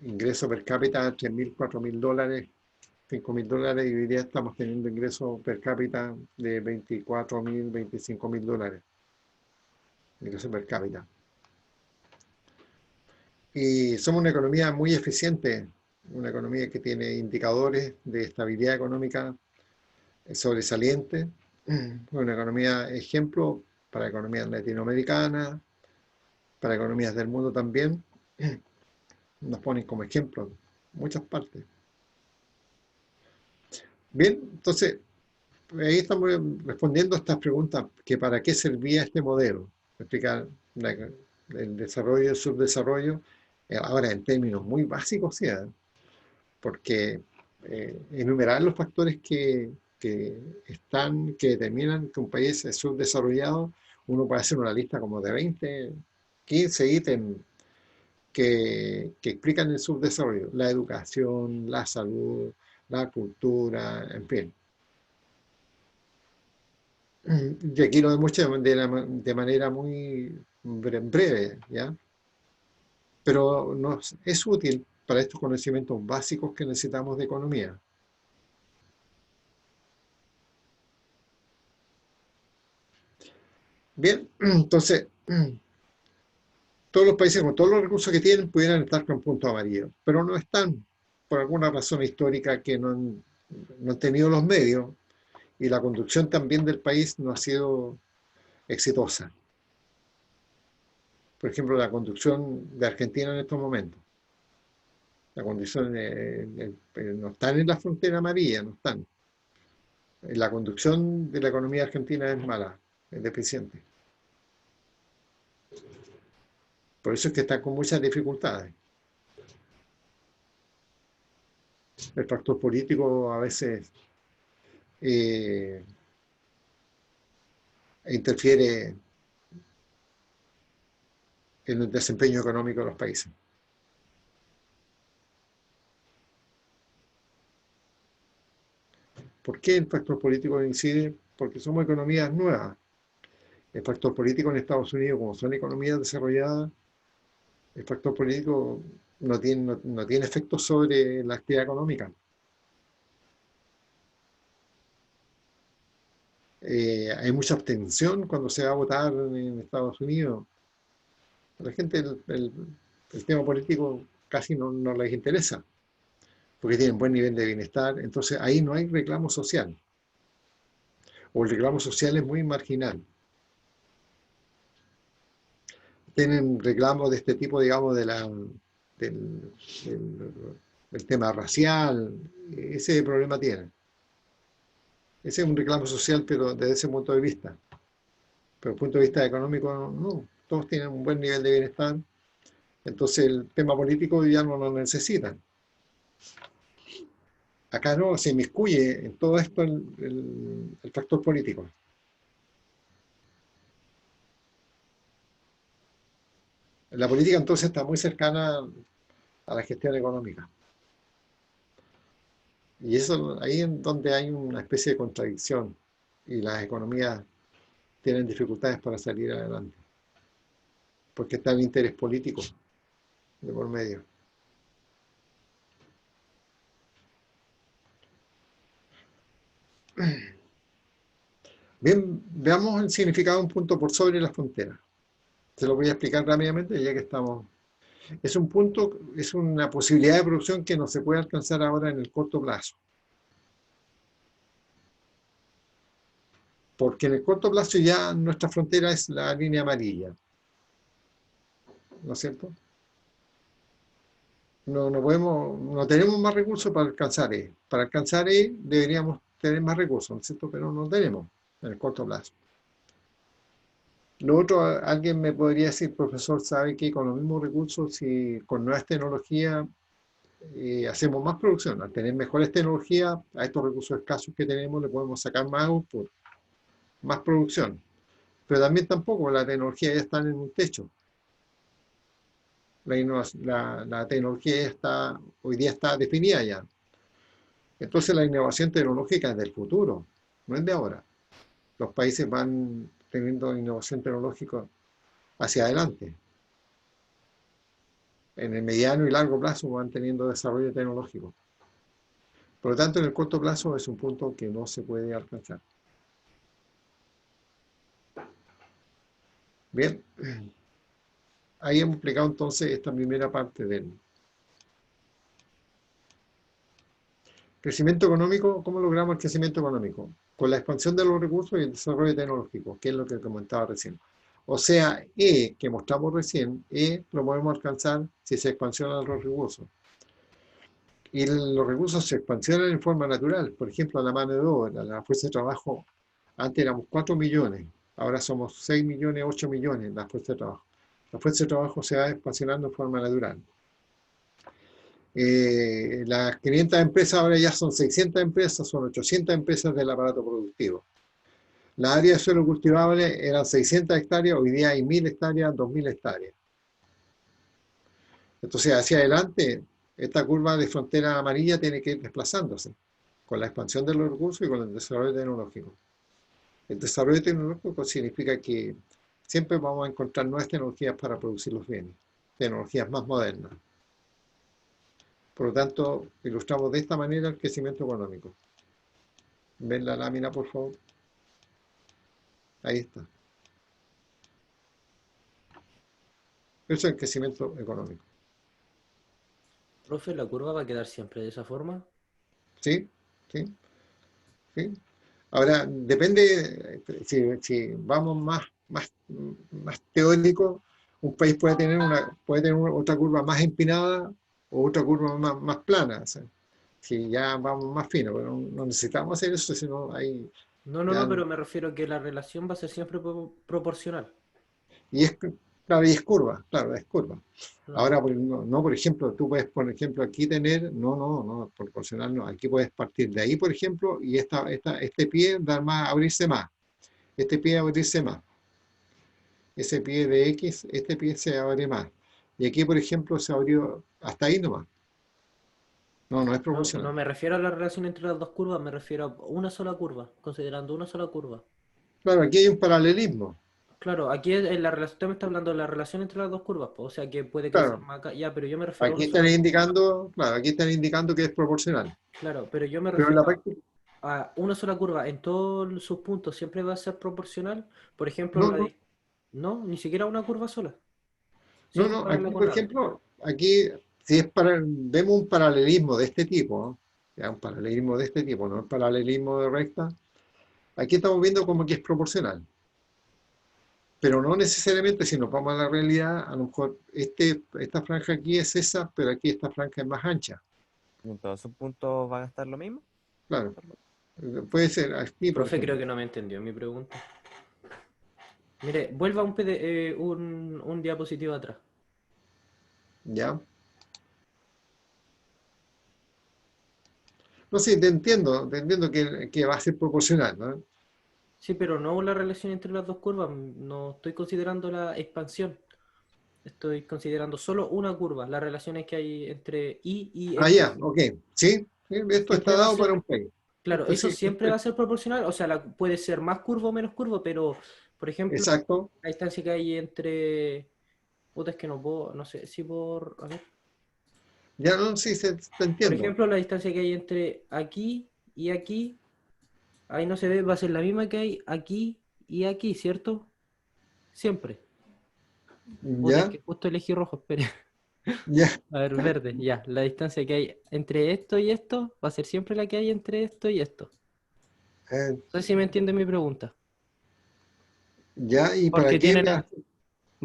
ingreso per cápita de 3.000, 4.000 dólares, 5.000 dólares, y hoy día estamos teniendo ingresos per cápita de 24.000, 25.000 dólares, ingreso per cápita. Y somos una economía muy eficiente, una economía que tiene indicadores de estabilidad económica sobresalientes, una economía ejemplo para economías latinoamericanas, para economías del mundo también. Nos ponen como ejemplo en muchas partes. Bien, entonces, ahí estamos respondiendo a estas preguntas, que para qué servía este modelo. Explicar el desarrollo y el subdesarrollo, ahora en términos muy básicos, ¿sí? Porque enumerar los factores que determinan que un país es subdesarrollado, uno puede hacer una lista como de 20, 15 ítems que explican el subdesarrollo: la educación, la salud, la cultura, en fin. Y aquí lo demuestra de manera muy breve, ¿ya? Pero es útil para estos conocimientos básicos que necesitamos de economía. Bien, entonces, todos los países con todos los recursos que tienen pudieran estar con puntos amarillos, pero no están, por alguna razón histórica, que no han tenido los medios, y la conducción también del país no ha sido exitosa. Por ejemplo, la conducción de Argentina en estos momentos. La condición no están en la frontera amarilla, no están. La conducción de la economía argentina es mala, es deficiente. Por eso es que está con muchas dificultades. El factor político a veces interfiere en el desempeño económico de los países. ¿Por qué el factor político incide? Porque somos economías nuevas. El factor político en Estados Unidos, como son economías desarrolladas, el factor político no tiene efectos sobre la actividad económica. Hay mucha abstención cuando se va a votar en Estados Unidos. A la gente el tema político casi no les interesa, porque tienen buen nivel de bienestar. Entonces ahí no hay reclamo social, o el reclamo social es muy marginal. Tienen reclamos de este tipo, digamos, del tema racial. Ese problema tienen. Ese es un reclamo social, pero desde ese punto de vista. Pero desde el punto de vista económico, no. Todos tienen un buen nivel de bienestar. Entonces el tema político ya no lo necesitan. Acá no se inmiscuye en todo esto el factor político. La política entonces está muy cercana a la gestión económica. Y eso ahí es donde hay una especie de contradicción, y las economías tienen dificultades para salir adelante, porque está el interés político de por medio. Bien, veamos el significado de un punto por sobre la frontera. Se lo voy a explicar rápidamente, ya que estamos. Es un punto, es una posibilidad de producción que no se puede alcanzar ahora en el corto plazo. Porque en el corto plazo ya nuestra frontera es la línea amarilla. ¿No es cierto? No tenemos más recursos para alcanzar E. Para alcanzar E deberíamos tener más recursos, ¿no es cierto? Pero no tenemos en el corto plazo. Lo otro, alguien me podría decir: profesor, ¿sabe que con los mismos recursos, si con nuevas tecnologías hacemos más producción? Al tener mejores tecnologías, a estos recursos escasos que tenemos le podemos sacar más output, más producción. Pero también tampoco, la tecnología ya está en un techo. La tecnología hoy día está definida ya. Entonces la innovación tecnológica es del futuro, no es de ahora. Los países van teniendo innovación tecnológica hacia adelante. En el mediano y largo plazo van teniendo desarrollo tecnológico. Por lo tanto, en el corto plazo es un punto que no se puede alcanzar. Bien, ahí hemos explicado entonces esta primera parte del crecimiento económico. ¿Cómo logramos el crecimiento económico? Con la expansión de los recursos y el desarrollo tecnológico, que es lo que comentaba recién. O sea, E, que mostramos recién, E lo podemos alcanzar si se expansionan los recursos. Y los recursos se expansionan en forma natural. Por ejemplo, la mano de obra, la fuerza de trabajo, antes éramos 4 millones, ahora somos 6 millones, 8 millones la fuerza de trabajo. La fuerza de trabajo se va expansionando en forma natural. Las 500 empresas ahora ya son 600 empresas, son 800 empresas del aparato productivo. La área de suelo cultivable eran 600 hectáreas, hoy día hay 1000 hectáreas, 2000 hectáreas. Entonces, hacia adelante, esta curva de frontera amarilla tiene que ir desplazándose con la expansión de los recursos y con el desarrollo tecnológico. El desarrollo tecnológico significa que siempre vamos a encontrar nuevas tecnologías para producir los bienes, tecnologías más modernas. Por lo tanto, ilustramos de esta manera el crecimiento económico. ¿Ven la lámina, por favor? Ahí está. Eso es el crecimiento económico. Profe, ¿la curva va a quedar siempre de esa forma? ¿Sí? ¿Sí? ¿Sí? Ahora, depende, si vamos más teórico, un país puede tener otra curva más empinada o otra curva más plana. O sea, si ya vamos más fino, pero no necesitamos hacer eso, sino ahí No, ya. pero me refiero a que la relación va a ser siempre proporcional. Y es, claro, y es curva, claro, es curva. Claro. Ahora, no, por ejemplo, tú puedes, por ejemplo, aquí tener, no, proporcional no, aquí puedes partir de ahí, por ejemplo, y este pie dar más, abrirse más, este pie abrirse más, ese pie de X, este pie se abre más. Y aquí, por ejemplo, se abrió hasta ahí nomás. No es No proporcional. me refiero a la relación entre las dos curvas, me refiero a una sola curva, considerando una sola curva. Claro, aquí hay un paralelismo. Claro, aquí en la relación, usted me está hablando de la relación entre las dos curvas, po, o sea que puede crecer Claro, más acá, ya, pero yo me refiero a aquí una están sola curva. indicando, claro, aquí están indicando que es proporcional. Claro, pero yo me Pero en refiero la práctica, a una sola curva en todos sus puntos, siempre va a ser proporcional. Por ejemplo, no, no, no, ni siquiera una curva sola, sin no, compararla aquí, con por la B. ejemplo, aquí, si es para, vemos un paralelismo de este tipo, ¿no? Ya, un paralelismo de este tipo, no el paralelismo de recta, aquí estamos viendo como que es proporcional. Pero no necesariamente, si nos vamos a la realidad, a lo mejor esta franja aquí es esa, pero aquí esta franja es más ancha. ¿En todos sus puntos va a gastar lo mismo? Claro, puede ser aquí, por Profe, creo ejemplo. que no me entendió mi pregunta. Mire, vuelva un diapositivo atrás. ¿Ya? No sé, te entiendo que va a ser proporcional, ¿no? Sí, pero no la relación entre las dos curvas, no estoy considerando la expansión. Estoy considerando solo una curva, las relaciones que hay entre Y y Ah, X. ya, ok. Sí, sí, esto está Siempre va a dado para ser, un país. claro, Esto eso sí, siempre va a ser proporcional, o sea, puede ser más curvo o menos curvo, pero, por ejemplo, exacto. la distancia que hay entre, puta, es que no puedo, no sé, si a ver, Ya no, sí, te por entiendo. ejemplo, la distancia que hay entre aquí y aquí, ahí no se ve, va a ser la misma que hay aquí y aquí, ¿cierto? Siempre. Puta, es Ya, que justo elegí rojo, espere. ya. A ver, verde, ya. La distancia que hay entre esto y esto va a ser siempre la que hay entre esto y esto. eh, No sé si me entiende mi pregunta. ya, ¿y para Porque qué tienen, va?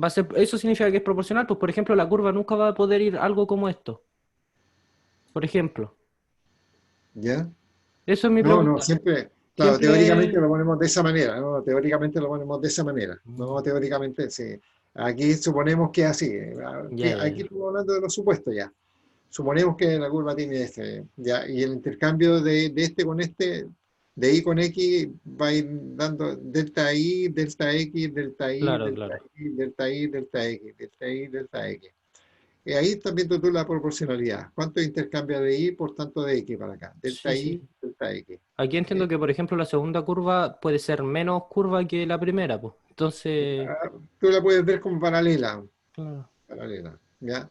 va a ser, eso significa que es proporcional. Pues, por ejemplo, la curva nunca va a poder ir algo como esto. Por ejemplo. ¿Ya? Eso es mi No, pregunta. siempre, claro, teóricamente Siempre. lo ponemos de esa manera, ¿no? Teóricamente lo ponemos de esa manera. No, Mm, teóricamente, sí. Aquí suponemos que es así. ya. Aquí estamos hablando de los supuestos ya. Suponemos que la curva tiene este, ya, y el intercambio de este con este, de y con x, va a ir dando delta i, delta x, delta i, Claro, delta claro. i, delta i, delta x, delta i, delta x. Y ahí estás viendo tú la proporcionalidad. ¿Cuánto intercambia de i por tanto de x para acá? Sí, Delta sí. i, delta x. Aquí entiendo que, por ejemplo, la segunda curva puede ser menos curva que la primera, pues. Entonces, Tú la puedes ver como paralela, claro, ¿ya?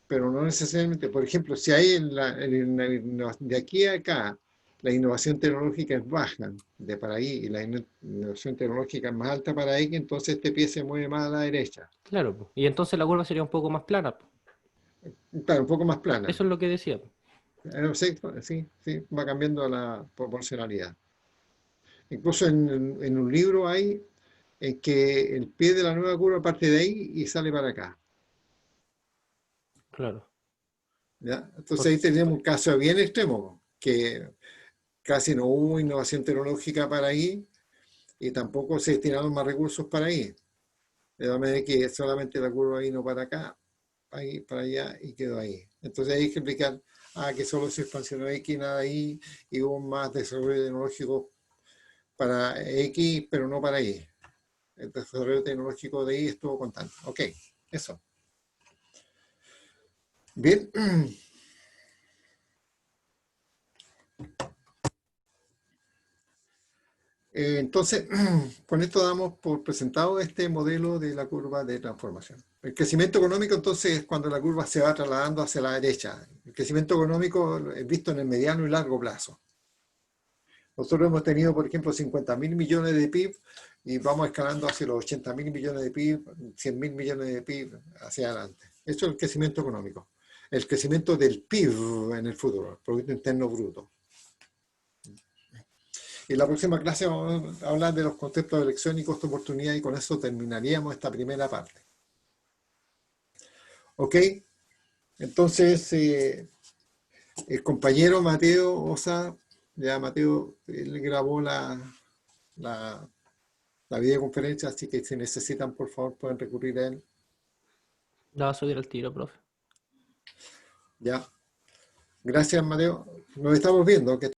Pero no necesariamente. Por ejemplo, si hay de aquí a acá la innovación tecnológica es baja de para ahí y la innovación tecnológica es más alta para X, entonces este pie se mueve más a la derecha. claro, pues. Y entonces la curva sería un poco más plana, pues. Claro, un poco más plana. Eso es lo que decía, pues. Sí, sí, va cambiando la proporcionalidad. Incluso en un libro hay en que el pie de la nueva curva parte de ahí y sale para acá. Claro. ¿ya? Entonces ahí tenemos un caso bien extremo, que casi no hubo innovación tecnológica para ahí y tampoco se destinaron más recursos para ahí. De manera que solamente la curva vino para acá, ahí, para allá y quedó ahí. Entonces hay que explicar que solo se expansionó X, nada ahí, y hubo más desarrollo tecnológico para X, pero no para Y. El desarrollo tecnológico de Y estuvo constante. Ok, eso. Bien. Entonces, con esto damos por presentado este modelo de la curva de transformación. El crecimiento económico, entonces, es cuando la curva se va trasladando hacia la derecha. El crecimiento económico es visto en el mediano y largo plazo. Nosotros hemos tenido, por ejemplo, 50.000 millones de PIB y vamos escalando hacia los 80.000 millones de PIB, 100.000 millones de PIB hacia adelante. Eso es el crecimiento económico. El crecimiento del PIB en el futuro, Producto Interno Bruto. En la próxima clase vamos a hablar de los conceptos de elección y costo de oportunidad y con eso terminaríamos esta primera parte. ¿Ok? Entonces, el compañero Mateo Osa, ya Mateo, él grabó la videoconferencia, así que si necesitan, por favor, pueden recurrir a él. La va a subir al tiro, profe. Ya. Gracias, Mateo. Nos estamos viendo. Que